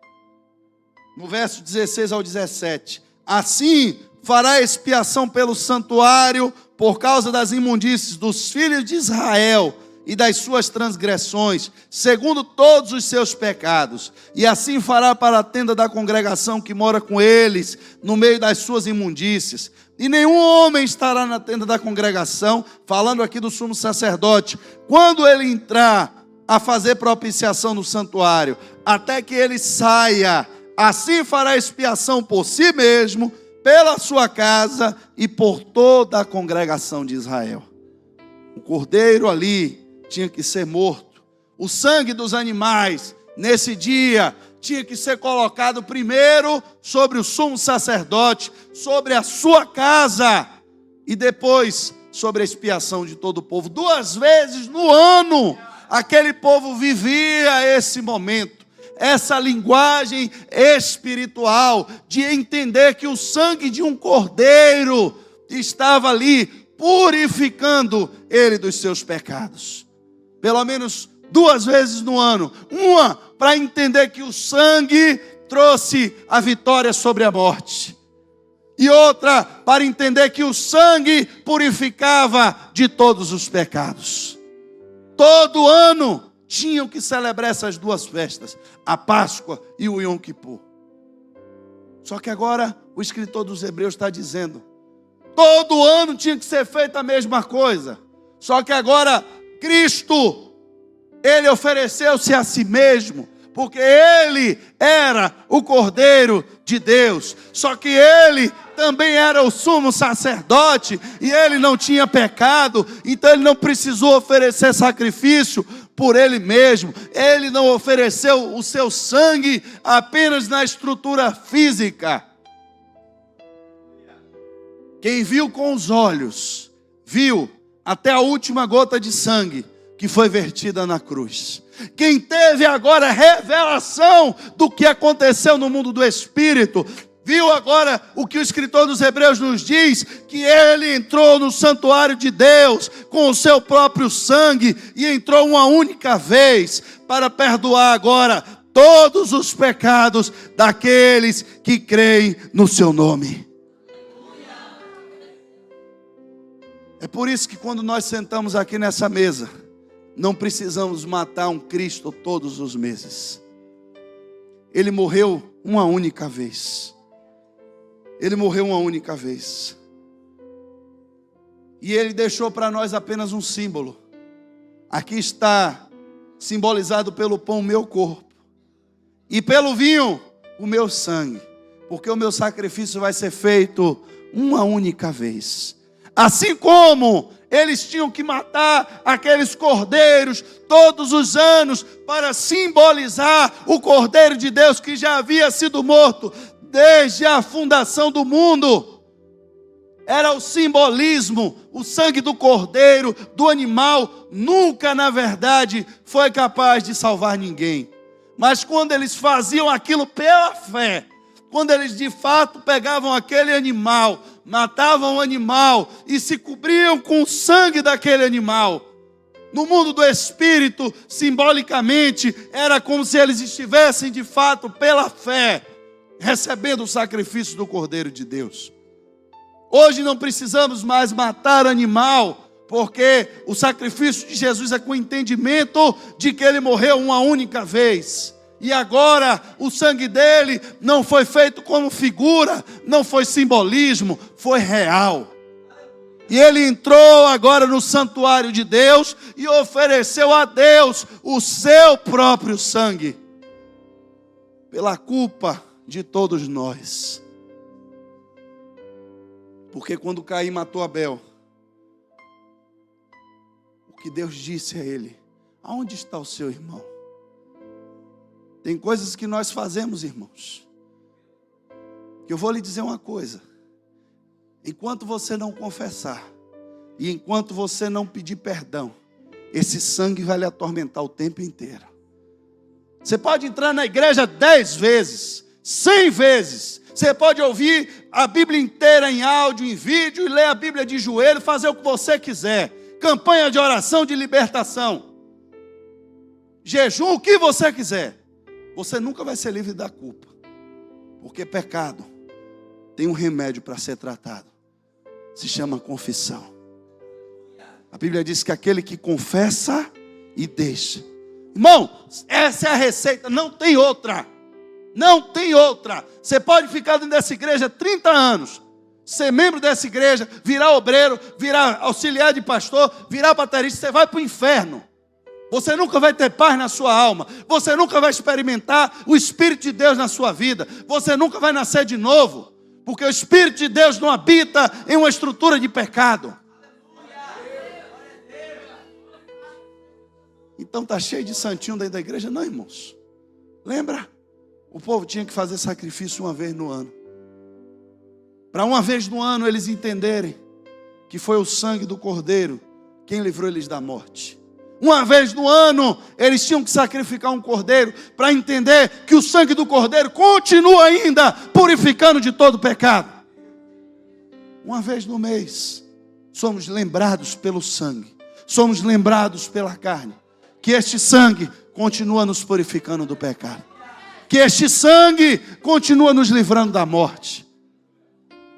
no verso 16 ao 17, assim fará expiação pelo santuário por causa das imundícies dos filhos de Israel e das suas transgressões, segundo todos os seus pecados. E assim fará para a tenda da congregação que mora com eles, no meio das suas imundícies. E nenhum homem estará na tenda da congregação, falando aqui do sumo sacerdote, quando ele entrar a fazer propiciação no santuário, até que ele saia. Assim fará expiação por si mesmo, pela sua casa e por toda a congregação de Israel. O cordeiro ali tinha que ser morto. O sangue dos animais, nesse dia, tinha que ser colocado primeiro sobre o sumo sacerdote, sobre a sua casa, e depois sobre a expiação de todo o povo. 2 vezes no ano, aquele povo vivia esse momento. Essa linguagem espiritual de entender que o sangue de um cordeiro estava ali purificando ele dos seus pecados. Pelo menos 2 vezes no ano. Uma para entender que o sangue trouxe a vitória sobre a morte. E outra, para entender que o sangue purificava de todos os pecados. Todo ano tinham que celebrar essas duas festas, a Páscoa e o Yom Kippur. Só que agora o escritor dos Hebreus está dizendo, todo ano tinha que ser feita a mesma coisa. Só que agora Cristo, Ele ofereceu-se a si mesmo, porque Ele era o Cordeiro de Deus. Só que Ele também era o sumo sacerdote, e Ele não tinha pecado, então Ele não precisou oferecer sacrifício por Ele mesmo. Ele não ofereceu o seu sangue apenas na estrutura física. Quem viu com os olhos, viu até a última gota de sangue que foi vertida na cruz. Quem teve agora revelação do que aconteceu no mundo do Espírito, viu agora o que o escritor dos Hebreus nos diz, que ele entrou no santuário de Deus com o seu próprio sangue, e entrou uma única vez para perdoar agora todos os pecados daqueles que creem no seu nome. É por isso que quando nós sentamos aqui nessa mesa, não precisamos matar um Cristo todos os meses. Ele morreu uma única vez. Ele morreu uma única vez. E Ele deixou para nós apenas um símbolo. Aqui está simbolizado pelo pão o meu corpo, e pelo vinho o meu sangue. Porque o meu sacrifício vai ser feito uma única vez. Assim como eles tinham que matar aqueles cordeiros todos os anos para simbolizar o Cordeiro de Deus que já havia sido morto desde a fundação do mundo. Era o simbolismo, o sangue do cordeiro, do animal, nunca na verdade foi capaz de salvar ninguém. Mas quando eles faziam aquilo pela fé, quando eles de fato pegavam aquele animal, matavam o animal e se cobriam com o sangue daquele animal, no mundo do Espírito, simbolicamente, era como se eles estivessem de fato pela fé, recebendo o sacrifício do Cordeiro de Deus. Hoje não precisamos mais matar animal, porque o sacrifício de Jesus é com o entendimento de que Ele morreu uma única vez. E agora o sangue dele não foi feito como figura, não foi simbolismo, foi real. E ele entrou agora no santuário de Deus e ofereceu a Deus o seu próprio sangue, pela culpa de todos nós. Porque quando Caim matou Abel, o que Deus disse a ele: aonde está o seu irmão? Tem coisas que nós fazemos, irmãos, que eu vou lhe dizer uma coisa: enquanto você não confessar, e enquanto você não pedir perdão, esse sangue vai lhe atormentar o tempo inteiro. Você pode entrar na igreja 10 vezes, 100 vezes, você pode ouvir a Bíblia inteira em áudio, em vídeo, e ler a Bíblia de joelho, fazer o que você quiser, campanha de oração, de libertação, jejum, o que você quiser. Você nunca vai ser livre da culpa, porque pecado tem um remédio para ser tratado, se chama confissão. A Bíblia diz que aquele que confessa e deixa, irmão, essa é a receita, não tem outra, não tem outra. Você pode ficar dentro dessa igreja 30 anos, ser membro dessa igreja, virar obreiro, virar auxiliar de pastor, virar baterista, você vai para o inferno. Você nunca vai ter paz na sua alma. Você nunca vai experimentar o Espírito de Deus na sua vida. Você nunca vai nascer de novo. Porque o Espírito de Deus não habita em uma estrutura de pecado. Então está cheio de santinho dentro da igreja? Não, irmãos. Lembra? O povo tinha que fazer sacrifício uma vez no ano. Para uma vez no ano eles entenderem que foi o sangue do Cordeiro quem livrou eles da morte. Uma vez no ano, eles tinham que sacrificar um cordeiro para entender que o sangue do cordeiro continua ainda purificando de todo pecado. Uma vez no mês, somos lembrados pelo sangue, somos lembrados pela carne, que este sangue continua nos purificando do pecado. que este sangue continua nos livrando da morte.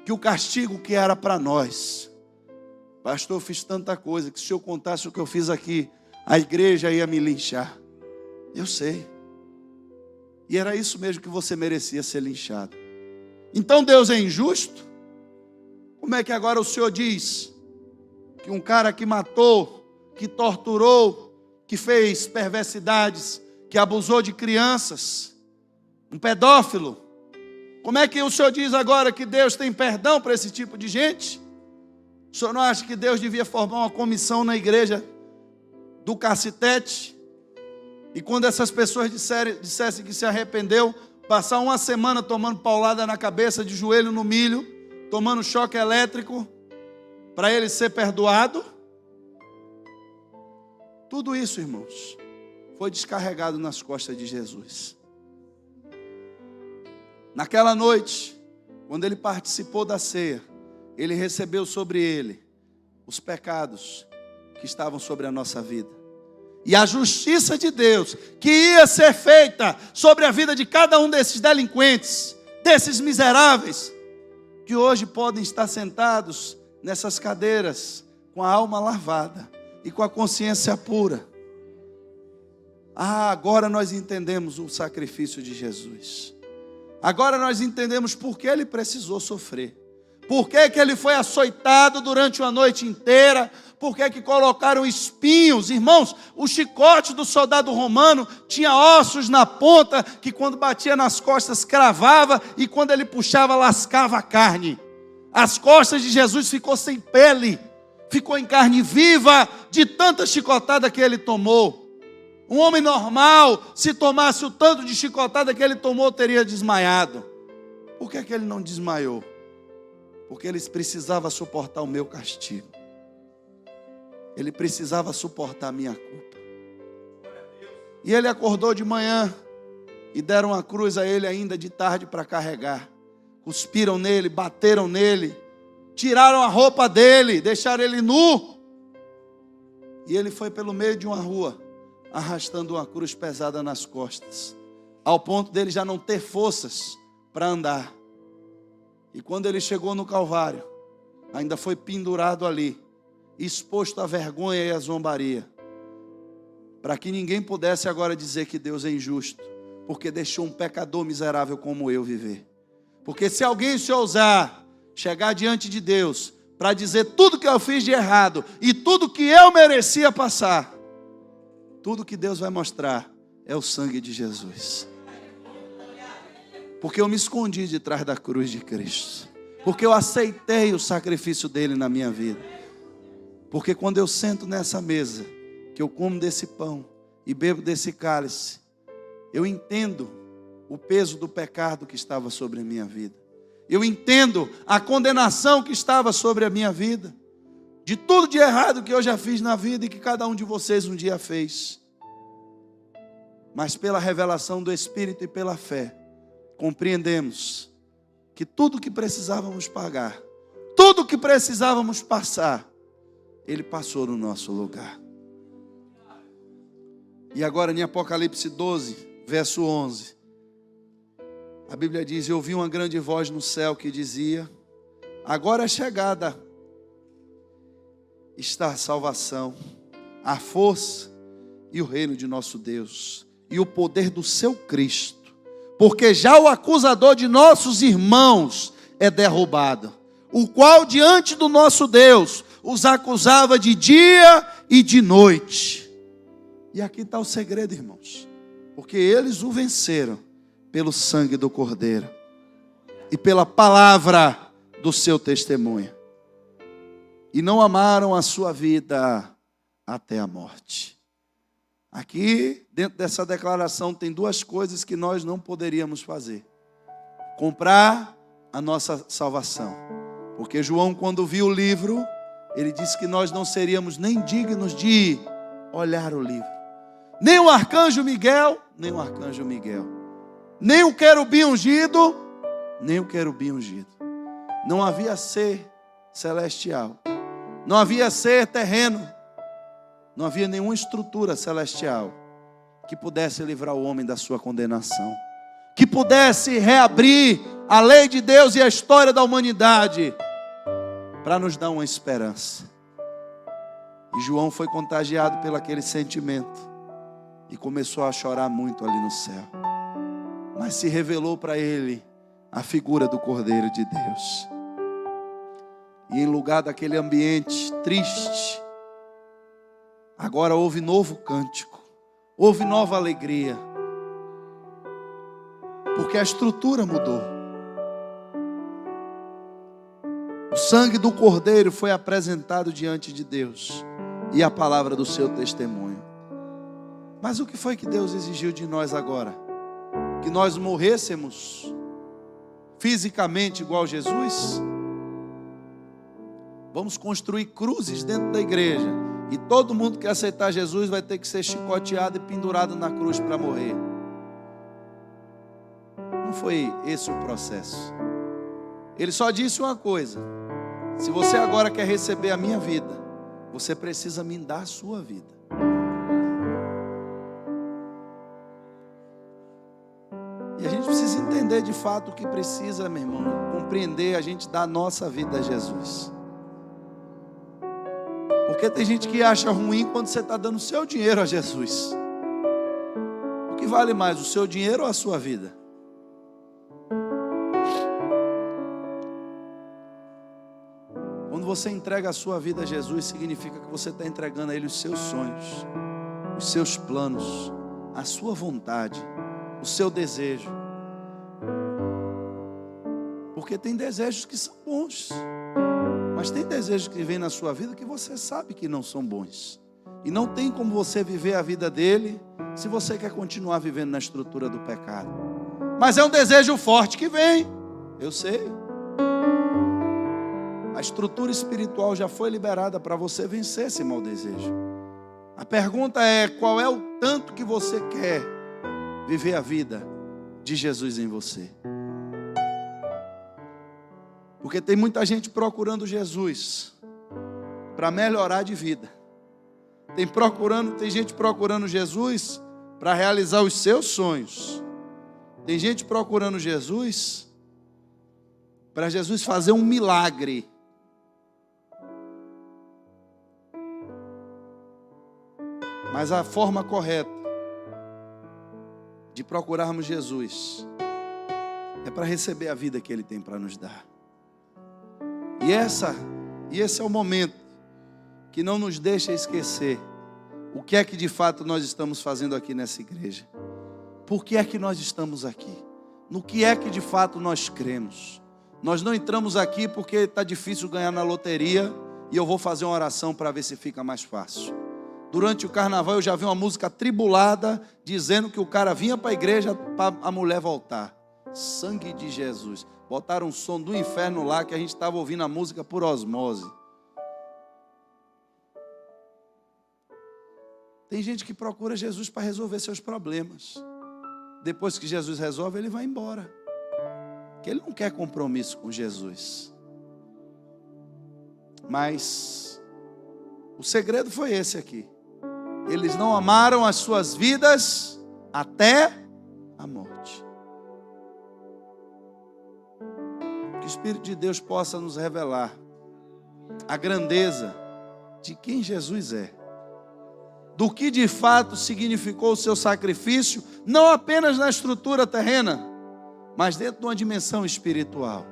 Que o castigo que era para nós, pastor, eu fiz tanta coisa, que se eu contasse o que eu fiz aqui, a igreja ia me linchar. Eu sei. E era isso mesmo que você merecia, ser linchado. Então Deus é injusto? Como é que agora o Senhor diz que um cara que matou, que torturou, que fez perversidades, que abusou de crianças, um pedófilo, como é que o Senhor diz agora que Deus tem perdão para esse tipo de gente? O senhor não acha que Deus devia formar uma comissão na igreja do cacetete? E quando essas pessoas dissessem que se arrependeu, passar uma semana tomando paulada na cabeça, de joelho no milho, tomando choque elétrico, para ele ser perdoado? Tudo isso, irmãos, foi descarregado nas costas de Jesus. Naquela noite, quando ele participou da ceia, ele recebeu sobre ele os pecados que estavam sobre a nossa vida. E a justiça de Deus, que ia ser feita sobre a vida de cada um desses delinquentes, desses miseráveis, que hoje podem estar sentados nessas cadeiras, com a alma lavada e com a consciência pura. Agora nós entendemos o sacrifício de Jesus. Agora nós entendemos por que ele precisou sofrer. Por que ele foi açoitado durante uma noite inteira? Por que colocaram espinhos? Irmãos, o chicote do soldado romano tinha ossos na ponta, que quando batia nas costas cravava, e quando ele puxava lascava a carne. As costas de Jesus ficou sem pele, ficou em carne viva, de tanta chicotada que ele tomou. Um homem normal, se tomasse o tanto de chicotada que ele tomou, teria desmaiado. Por que ele não desmaiou? Porque ele precisava suportar o meu castigo. Ele precisava suportar a minha culpa. E ele acordou de manhã e deram a cruz a ele ainda de tarde para carregar. Cuspiram nele, bateram nele, tiraram a roupa dele, deixaram ele nu. E ele foi pelo meio de uma rua, arrastando uma cruz pesada nas costas, ao ponto dele já não ter forças para andar. E quando ele chegou no Calvário, ainda foi pendurado ali, exposto à vergonha e à zombaria, para que ninguém pudesse agora dizer que Deus é injusto, porque deixou um pecador miserável como eu viver. Porque se alguém se ousar chegar diante de Deus para dizer tudo que eu fiz de errado e tudo que eu merecia passar, tudo que Deus vai mostrar é o sangue de Jesus. Porque eu me escondi de trás da cruz de Cristo. Porque eu aceitei o sacrifício dele na minha vida. Porque quando eu sento nessa mesa, que eu como desse pão e bebo desse cálice, eu entendo o peso do pecado que estava sobre a minha vida. Eu entendo a condenação que estava sobre a minha vida. De tudo de errado que eu já fiz na vida e que cada um de vocês um dia fez. Mas pela revelação do Espírito e pela fé, compreendemos que tudo que precisávamos pagar, tudo que precisávamos passar, ele passou no nosso lugar. E agora em Apocalipse 12, verso 11, a Bíblia diz: eu ouvi uma grande voz no céu que dizia: agora é chegada está a salvação, a força e o reino de nosso Deus, e o poder do seu Cristo. Porque já o acusador de nossos irmãos é derrubado, o qual diante do nosso Deus os acusava de dia e de noite. E aqui está o segredo, irmãos. Porque eles o venceram pelo sangue do Cordeiro e pela palavra do seu testemunho. E não amaram a sua vida até a morte. Aqui, dentro dessa declaração, tem duas coisas que nós não poderíamos fazer: comprar a nossa salvação. Porque João, quando viu o livro, ele disse que nós não seríamos nem dignos de olhar o livro. Nem o arcanjo Miguel, nem o arcanjo Miguel. Nem o querubim ungido, nem o querubim ungido. Não havia ser celestial. Não havia ser terreno. Não havia nenhuma estrutura celestial que pudesse livrar o homem da sua condenação. que pudesse reabrir a lei de Deus e a história da humanidade, para nos dar uma esperança. E João foi contagiado pelo aquele sentimento e começou a chorar muito ali no céu. Mas se revelou para ele a figura do Cordeiro de Deus. E em lugar daquele ambiente triste, agora houve novo cântico, houve nova alegria, porque a estrutura mudou. O sangue do Cordeiro foi apresentado diante de Deus e a palavra do seu testemunho. Mas o que foi que Deus exigiu de nós agora? Que nós morrêssemos fisicamente igual Jesus? Vamos construir cruzes dentro da igreja e todo mundo que aceitar Jesus vai ter que ser chicoteado e pendurado na cruz para morrer. Não foi esse o processo. Ele só disse uma coisa: se você agora quer receber a minha vida, você precisa me dar a sua vida. E a gente precisa entender de fato o que precisa, meu irmão, compreender a gente dar a nossa vida a Jesus. Porque tem gente que acha ruim quando você está dando o seu dinheiro a Jesus. O que vale mais, o seu dinheiro ou a sua vida? Quando você entrega a sua vida a Jesus, significa que você está entregando a Ele os seus sonhos, os seus planos, a sua vontade, o seu desejo. Porque tem desejos que são bons, mas tem desejos que vêm na sua vida que você sabe que não são bons. E não tem como você viver a vida dele se você quer continuar vivendo na estrutura do pecado. Mas é um desejo forte que vem, eu sei. A estrutura espiritual já foi liberada para você vencer esse mau desejo. A pergunta é: qual é o tanto que você quer viver a vida de Jesus em você? Porque tem muita gente procurando Jesus para melhorar de vida. Tem gente procurando Jesus para realizar os seus sonhos. Tem gente procurando Jesus para Jesus fazer um milagre. Mas a forma correta de procurarmos Jesus é para receber a vida que Ele tem para nos dar. E esse é o momento que não nos deixa esquecer o que é que de fato nós estamos fazendo aqui nessa igreja. Por que é que nós estamos aqui? No que é que de fato nós cremos? Nós não entramos aqui porque está difícil ganhar na loteria e eu vou fazer uma oração para ver se fica mais fácil. Durante o carnaval eu já vi uma música tribulada dizendo que o cara vinha para a igreja para a mulher voltar. Sangue de Jesus. Botaram um som do inferno lá que a gente estava ouvindo a música por osmose. Tem gente que procura Jesus para resolver seus problemas. Depois que Jesus resolve, ele vai embora. Porque ele não quer compromisso com Jesus. Mas o segredo foi esse aqui. Eles não amaram as suas vidas até a morte. Que o Espírito de Deus possa nos revelar a grandeza de quem Jesus é. Do que de fato significou o seu sacrifício, não apenas na estrutura terrena, mas dentro de uma dimensão espiritual.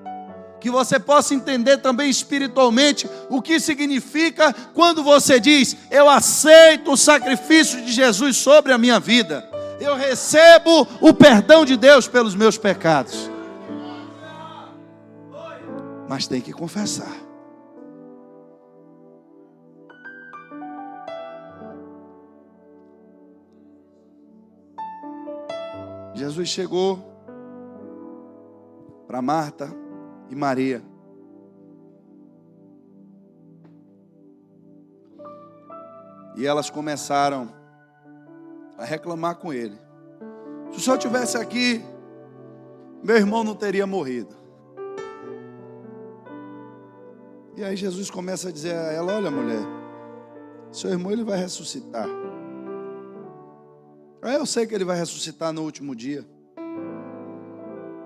Que você possa entender também espiritualmente o que significa quando você diz: eu aceito o sacrifício de Jesus sobre a minha vida. Eu recebo o perdão de Deus pelos meus pecados. Mas tem que confessar. Jesus chegou para Marta e Maria. E elas começaram a reclamar com ele. Se o senhor estivesse aqui, meu irmão não teria morrido. E aí Jesus começa a dizer a ela: olha, mulher, seu irmão ele vai ressuscitar. Eu sei que ele vai ressuscitar no último dia.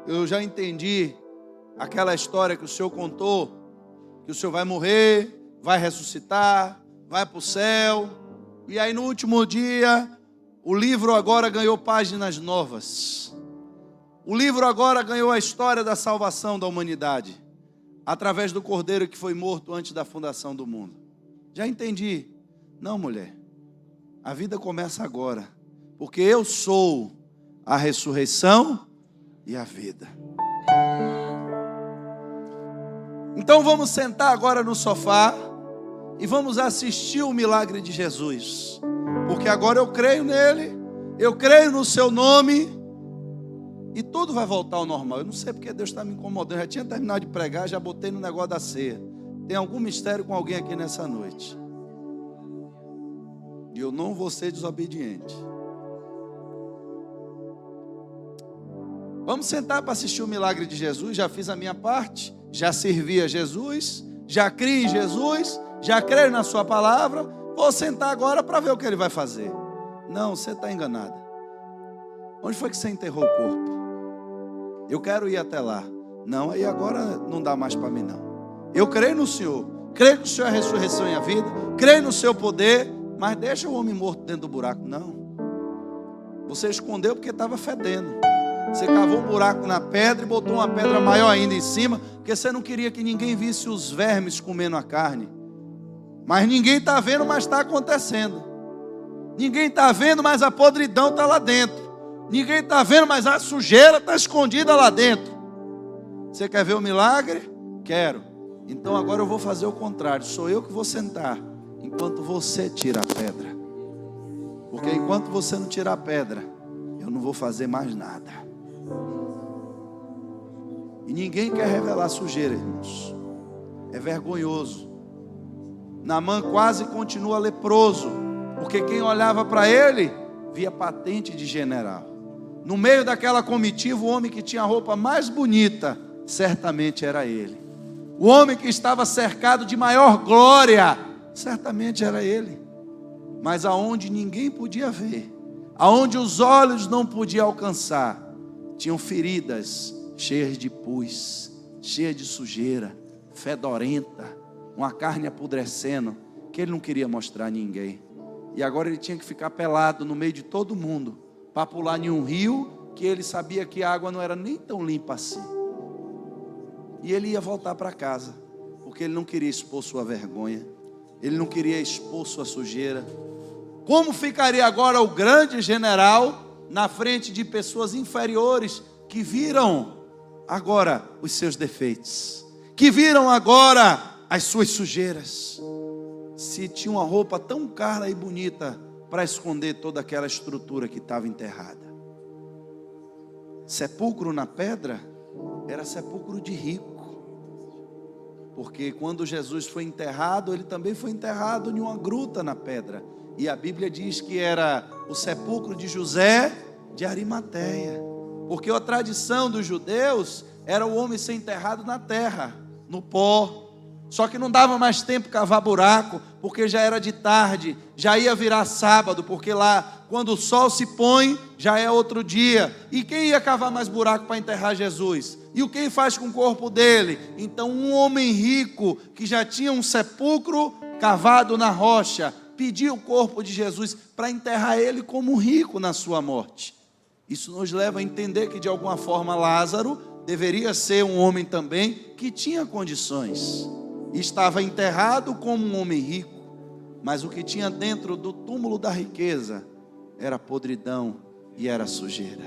eu já entendi aquela história que o Senhor contou, que o Senhor vai morrer, vai ressuscitar, vai para o céu, e aí no último dia, o livro agora ganhou páginas novas. O livro agora ganhou a história da salvação da humanidade, através do Cordeiro que foi morto antes da fundação do mundo. Já entendi. Não, mulher, a vida começa agora, porque eu sou a ressurreição e a vida. Então vamos sentar agora no sofá e vamos assistir o milagre de Jesus, porque agora eu creio nele, eu creio no seu nome, e tudo vai voltar ao normal. Eu não sei porque Deus está me incomodando. Eu já tinha terminado de pregar, já botei no negócio da ceia. Tem algum mistério com alguém aqui nessa noite, e eu não vou ser desobediente. Vamos sentar para assistir o milagre de Jesus. Já fiz a minha parte, já servi a Jesus, já criei em Jesus, já creio na sua palavra. Vou sentar agora para ver o que ele vai fazer. Não, você está enganada. Onde foi que você enterrou o corpo? Eu quero ir até lá. Não, aí agora não dá mais para mim não. Eu creio no Senhor, creio que o Senhor é a ressurreição e a vida, creio no seu poder, mas deixa o homem morto dentro do buraco. Não, você escondeu porque estava fedendo. Você cavou um buraco na pedra e botou uma pedra maior ainda em cima, porque você não queria que ninguém visse os vermes comendo a carne. Mas ninguém está vendo, mas está acontecendo. Ninguém está vendo, mas a podridão está lá dentro. Ninguém está vendo, mas a sujeira está escondida lá dentro. Você quer ver o milagre? Quero. Então agora eu vou fazer o contrário. Sou eu que vou sentar, enquanto você tira a pedra. Porque enquanto você não tirar a pedra, eu não vou fazer mais nada. E ninguém quer revelar sujeira, irmãos. É vergonhoso. Naamã quase continua leproso, porque quem olhava para ele, via patente de general. No meio daquela comitiva, o homem que tinha a roupa mais bonita, certamente era ele. O homem que estava cercado de maior glória, certamente era ele. Mas aonde ninguém podia ver, aonde os olhos não podiam alcançar, tinham feridas cheias de pus, cheias de sujeira, fedorenta, uma carne apodrecendo, que ele não queria mostrar a ninguém. E agora ele tinha que ficar pelado no meio de todo mundo, para pular em um rio, que ele sabia que a água não era nem tão limpa assim. E ele ia voltar para casa, porque ele não queria expor sua vergonha, ele não queria expor sua sujeira. Como ficaria agora o grande general na frente de pessoas inferiores, que viram agora os seus defeitos, que viram agora as suas sujeiras? Se tinha uma roupa tão cara e bonita para esconder toda aquela estrutura que estava enterrada. Sepulcro na pedra era sepulcro de rico, porque quando Jesus foi enterrado, ele também foi enterrado em uma gruta na pedra, e a Bíblia diz que era o sepulcro de José de Arimateia, porque a tradição dos judeus era o homem ser enterrado na terra, no pó. Só que não dava mais tempo cavar buraco, porque já era de tarde, já ia virar sábado, porque lá, quando o sol se põe, já é outro dia. E quem ia cavar mais buraco para enterrar Jesus? E o que faz com o corpo dele? Então um homem rico, que já tinha um sepulcro cavado na rocha, pediu o corpo de Jesus para enterrar ele como rico na sua morte. Isso nos leva a entender que de alguma forma Lázaro deveria ser um homem também que tinha condições. Estava enterrado como um homem rico, mas o que tinha dentro do túmulo da riqueza era podridão e era sujeira.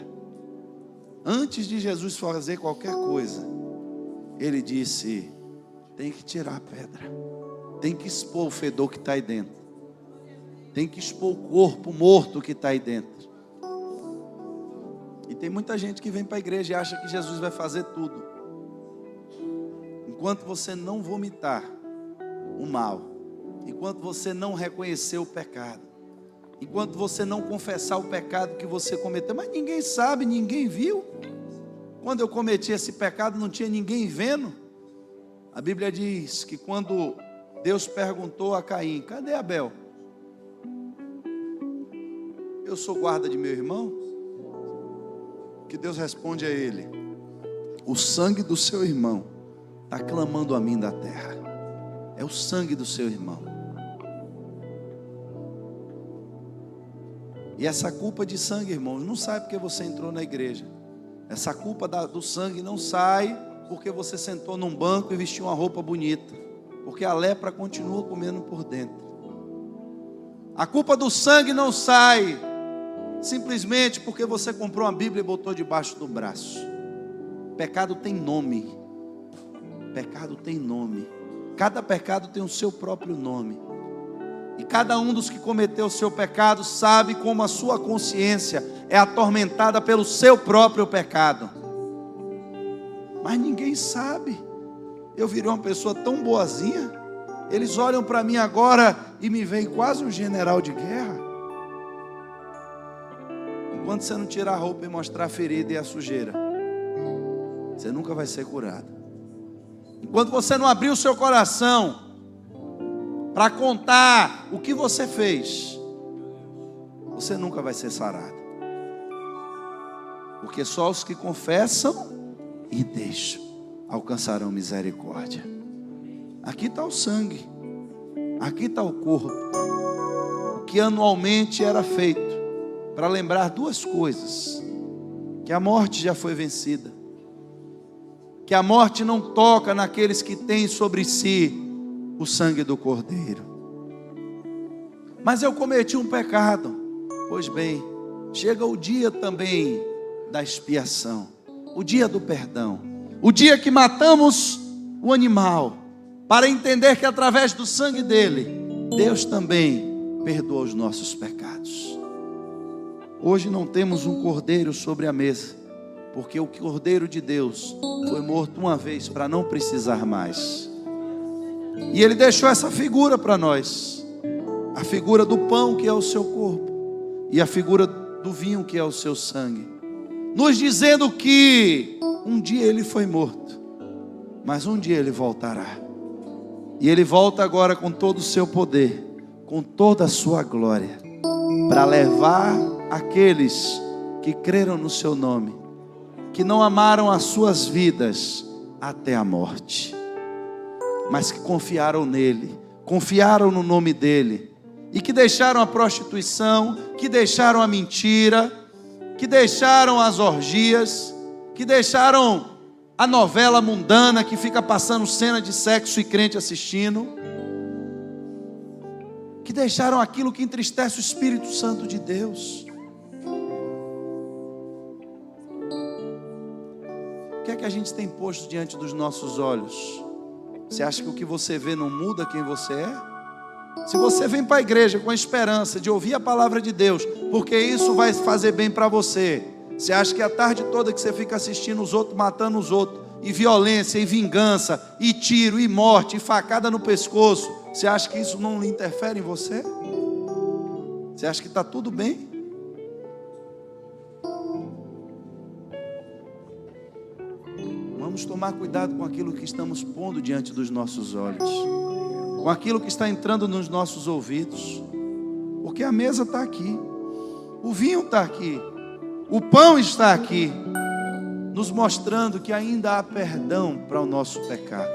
Antes de Jesus fazer qualquer coisa, ele disse: tem que tirar a pedra, tem que expor o fedor que está aí dentro, tem que expor o corpo morto que está aí dentro. E tem muita gente que vem para a igreja e acha que Jesus vai fazer tudo. Enquanto você não vomitar o mal, enquanto você não reconhecer o pecado, enquanto você não confessar o pecado que você cometeu, mas ninguém sabe, ninguém viu. Quando eu cometi esse pecado, não tinha ninguém vendo. A Bíblia diz que quando Deus perguntou a Caim: cadê Abel? Eu sou guarda de meu irmão? Que Deus responde a ele: o sangue do seu irmão está clamando a mim da terra. É o sangue do seu irmão. E essa culpa de sangue, irmãos, não sai porque você entrou na igreja. Essa culpa do sangue não sai porque você sentou num banco e vestiu uma roupa bonita. Porque a lepra continua comendo por dentro. A culpa do sangue não sai simplesmente porque você comprou uma Bíblia e botou debaixo do braço. Pecado tem nome. Pecado tem nome. Cada pecado tem o seu próprio nome. E cada um dos que cometeu o seu pecado sabe como a sua consciência é atormentada pelo seu próprio pecado. Mas ninguém sabe. Eu virei uma pessoa tão boazinha. Eles olham para mim agora e me veem quase um general de guerra. Enquanto você não tirar a roupa e mostrar a ferida e a sujeira, você nunca vai ser curado. Enquanto você não abrir o seu coração para contar o que você fez, você nunca vai ser sarado. Porque só os que confessam e deixam alcançarão misericórdia. Aqui está o sangue, aqui está o corpo, o que anualmente era feito para lembrar duas coisas: que a morte já foi vencida, que a morte não toca naqueles que têm sobre si o sangue do Cordeiro. Mas eu cometi um pecado. Pois bem, chega o dia também da expiação, o dia do perdão, o dia que matamos o animal, para entender que através do sangue dele, Deus também perdoa os nossos pecados. Hoje não temos um cordeiro sobre a mesa, porque o Cordeiro de Deus foi morto uma vez para não precisar mais. E ele deixou essa figura para nós, a figura do pão que é o seu corpo, e a figura do vinho que é o seu sangue, nos dizendo que um dia ele foi morto, mas um dia ele voltará. E ele volta agora com todo o seu poder, com toda a sua glória, para levar aqueles que creram no seu nome, que não amaram as suas vidas até a morte, mas que confiaram nele, confiaram no nome dele, e que deixaram a prostituição, que deixaram a mentira, que deixaram as orgias, que deixaram a novela mundana que fica passando cena de sexo e crente assistindo, que deixaram aquilo que entristece o Espírito Santo de Deus. O que é que a gente tem posto diante dos nossos olhos? Você acha que o que você vê não muda quem você é? Se você vem para a igreja com a esperança de ouvir a palavra de Deus, porque isso vai fazer bem para você, você acha que a tarde toda que você fica assistindo os outros, matando os outros, e violência, e vingança, e tiro, e morte, e facada no pescoço, você acha que isso não interfere em você? Você acha que está tudo bem? Vamos tomar cuidado com aquilo que estamos pondo diante dos nossos olhos, com aquilo que está entrando nos nossos ouvidos, porque a mesa está aqui, o vinho está aqui, o pão está aqui, nos mostrando que ainda há perdão para o nosso pecado,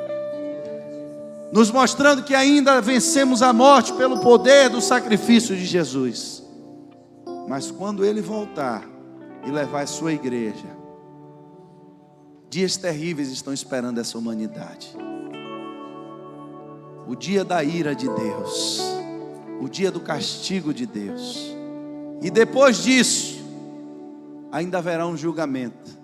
nos mostrando que ainda vencemos a morte pelo poder do sacrifício de Jesus. Mas quando Ele voltar e levar a sua igreja, dias terríveis estão esperando essa humanidade. O dia da ira de Deus, o dia do castigo de Deus. E depois disso, ainda haverá um julgamento,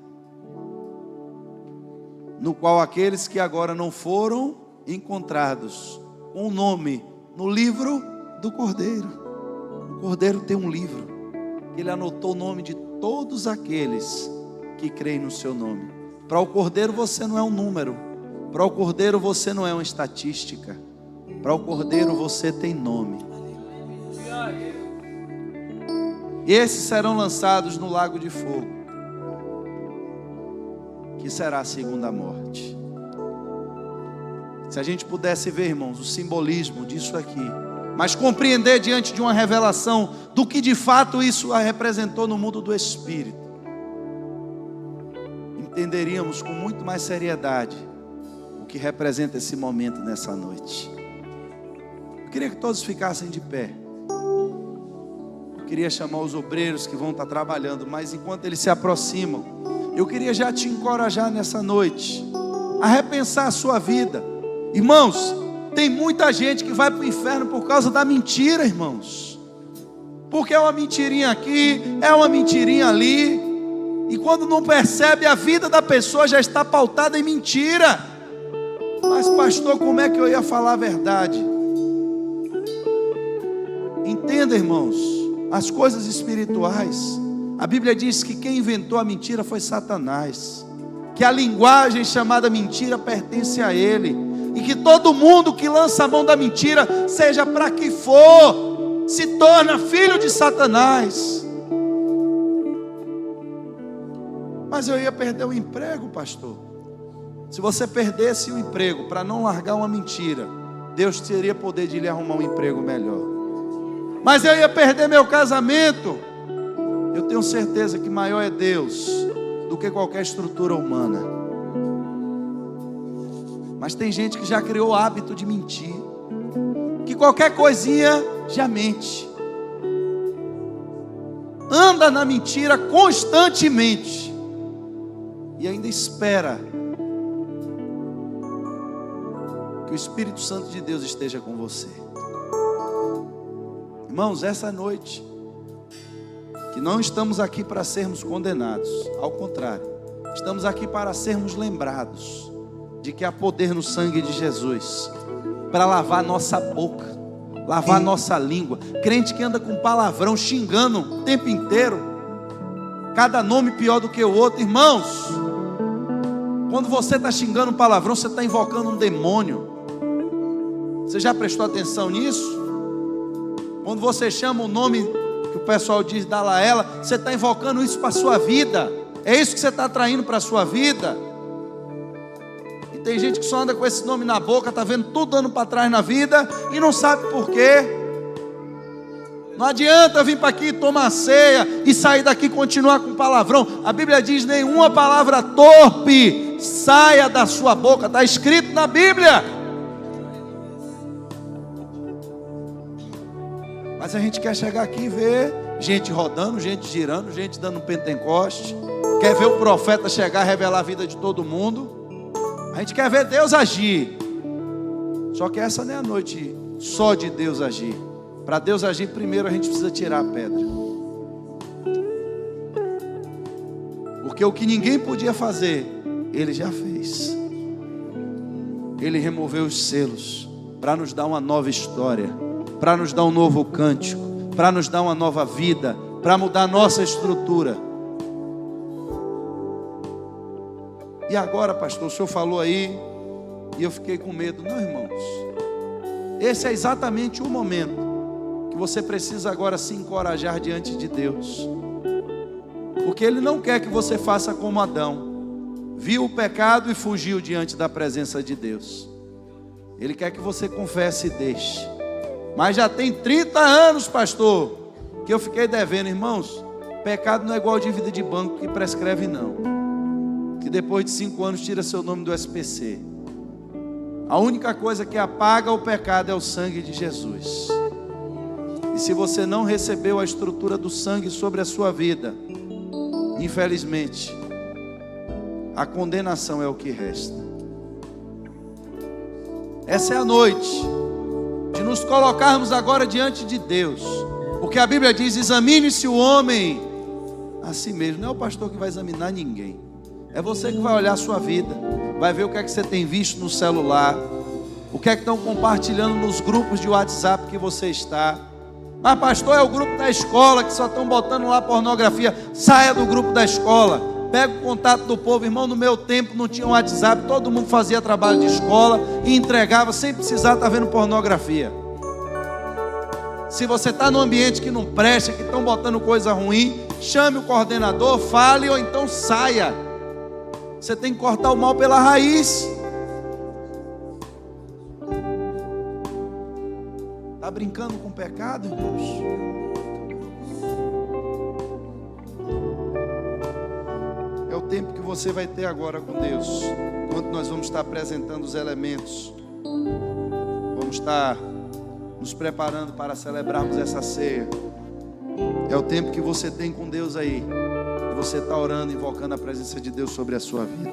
no qual aqueles que agora não foram encontrados com o nome no livro do Cordeiro. O Cordeiro tem um livro, ele anotou o nome de todos aqueles que creem no seu nome. Para o Cordeiro você não é um número, para o Cordeiro você não é uma estatística, para o Cordeiro você tem nome. Esses serão lançados no lago de fogo, que será a segunda morte. Se a gente pudesse ver, irmãos, o simbolismo disso aqui, mas compreender diante de uma revelação do que de fato isso representou no mundo do Espírito, entenderíamos com muito mais seriedade o que representa esse momento nessa noite. Eu queria que todos ficassem de pé. Eu queria chamar os obreiros que vão estar trabalhando, mas enquanto eles se aproximam, eu queria já te encorajar nessa noite a repensar a sua vida. Irmãos, tem muita gente que vai para o inferno por causa da mentira, irmãos. Porque é uma mentirinha aqui, é uma mentirinha ali, e quando não percebe, a vida da pessoa já está pautada em mentira. Mas pastor, como é que eu ia falar a verdade? Entenda, irmãos, as coisas espirituais. A Bíblia diz que quem inventou a mentira foi Satanás, que a linguagem chamada mentira pertence a ele, e que todo mundo que lança a mão da mentira, seja para que for, se torna filho de Satanás. Mas eu ia perder o emprego, pastor. Se você perdesse o emprego para não largar uma mentira, Deus teria poder de lhe arrumar um emprego melhor. Mas eu ia perder meu casamento. Eu tenho certeza que maior é Deus do que qualquer estrutura humana. Mas tem gente que já criou o hábito de mentir, que qualquer coisinha já mente, anda na mentira constantemente e ainda espera que o Espírito Santo de Deus esteja com você. Irmãos, essa noite, que não estamos aqui para sermos condenados, ao contrário, estamos aqui para sermos lembrados de que há poder no sangue de Jesus para lavar nossa boca, lavar nossa língua. Crente que anda com palavrão, xingando o tempo inteiro, cada nome pior do que o outro. Irmãos, quando você está xingando um palavrão, você está invocando um demônio. Você já prestou atenção nisso? Quando você chama o nome que o pessoal diz da Laela, você está invocando isso para a sua vida. É isso que você está atraindo para a sua vida. E tem gente que só anda com esse nome na boca, está vendo tudo dando para trás na vida e não sabe por quê. Não adianta vir para aqui tomar ceia e sair daqui e continuar com palavrão. A Bíblia diz: nenhuma palavra torpe saia da sua boca. Está escrito na Bíblia. Mas a gente quer chegar aqui e ver gente rodando, gente girando, gente dando um pentecoste. Quer ver o profeta chegar, revelar a vida de todo mundo. A gente quer ver Deus agir. Só que essa não é a noite só de Deus agir. Para Deus agir, primeiro a gente precisa tirar a pedra. Porque o que ninguém podia fazer, Ele já fez. Ele removeu os selos para nos dar uma nova história, para nos dar um novo cântico, para nos dar uma nova vida, para mudar a nossa estrutura. E agora, pastor, o senhor falou aí, e eu fiquei com medo. Não, irmãos, esse é exatamente o momento que você precisa agora se encorajar diante de Deus, porque Ele não quer que você faça como Adão, viu o pecado e fugiu diante da presença de Deus. Ele quer que você confesse e deixe. Mas já tem 30 anos, pastor, que eu fiquei devendo. Irmãos, pecado não é igual dívida de banco que prescreve não, que depois de 5 anos tira seu nome do SPC. A única coisa que apaga o pecado é o sangue de Jesus. E se você não recebeu a estrutura do sangue sobre a sua vida, infelizmente, a condenação é o que resta. Essa é a noite de nos colocarmos agora diante de Deus, porque a Bíblia diz: examine-se o homem a si mesmo. Não é o pastor que vai examinar ninguém, é você que vai olhar a sua vida, vai ver o que é que você tem visto no celular, o que é que estão compartilhando nos grupos de WhatsApp que você está. Mas pastor, é o grupo da escola que só estão botando lá pornografia. Saia do grupo da escola, pega o contato do povo. Irmão, no meu tempo não tinha WhatsApp, todo mundo fazia trabalho de escola e entregava sem precisar estar vendo pornografia. Se você está num ambiente que não presta, que estão botando coisa ruim, chame o coordenador, fale, ou então saia. Você tem que cortar o mal pela raiz. Está brincando com o pecado, irmãos? É o tempo que você vai ter agora com Deus, enquanto nós vamos estar apresentando os elementos, vamos estar nos preparando para celebrarmos essa ceia. É o tempo que você tem com Deus aí, e você está orando, invocando a presença de Deus sobre a sua vida.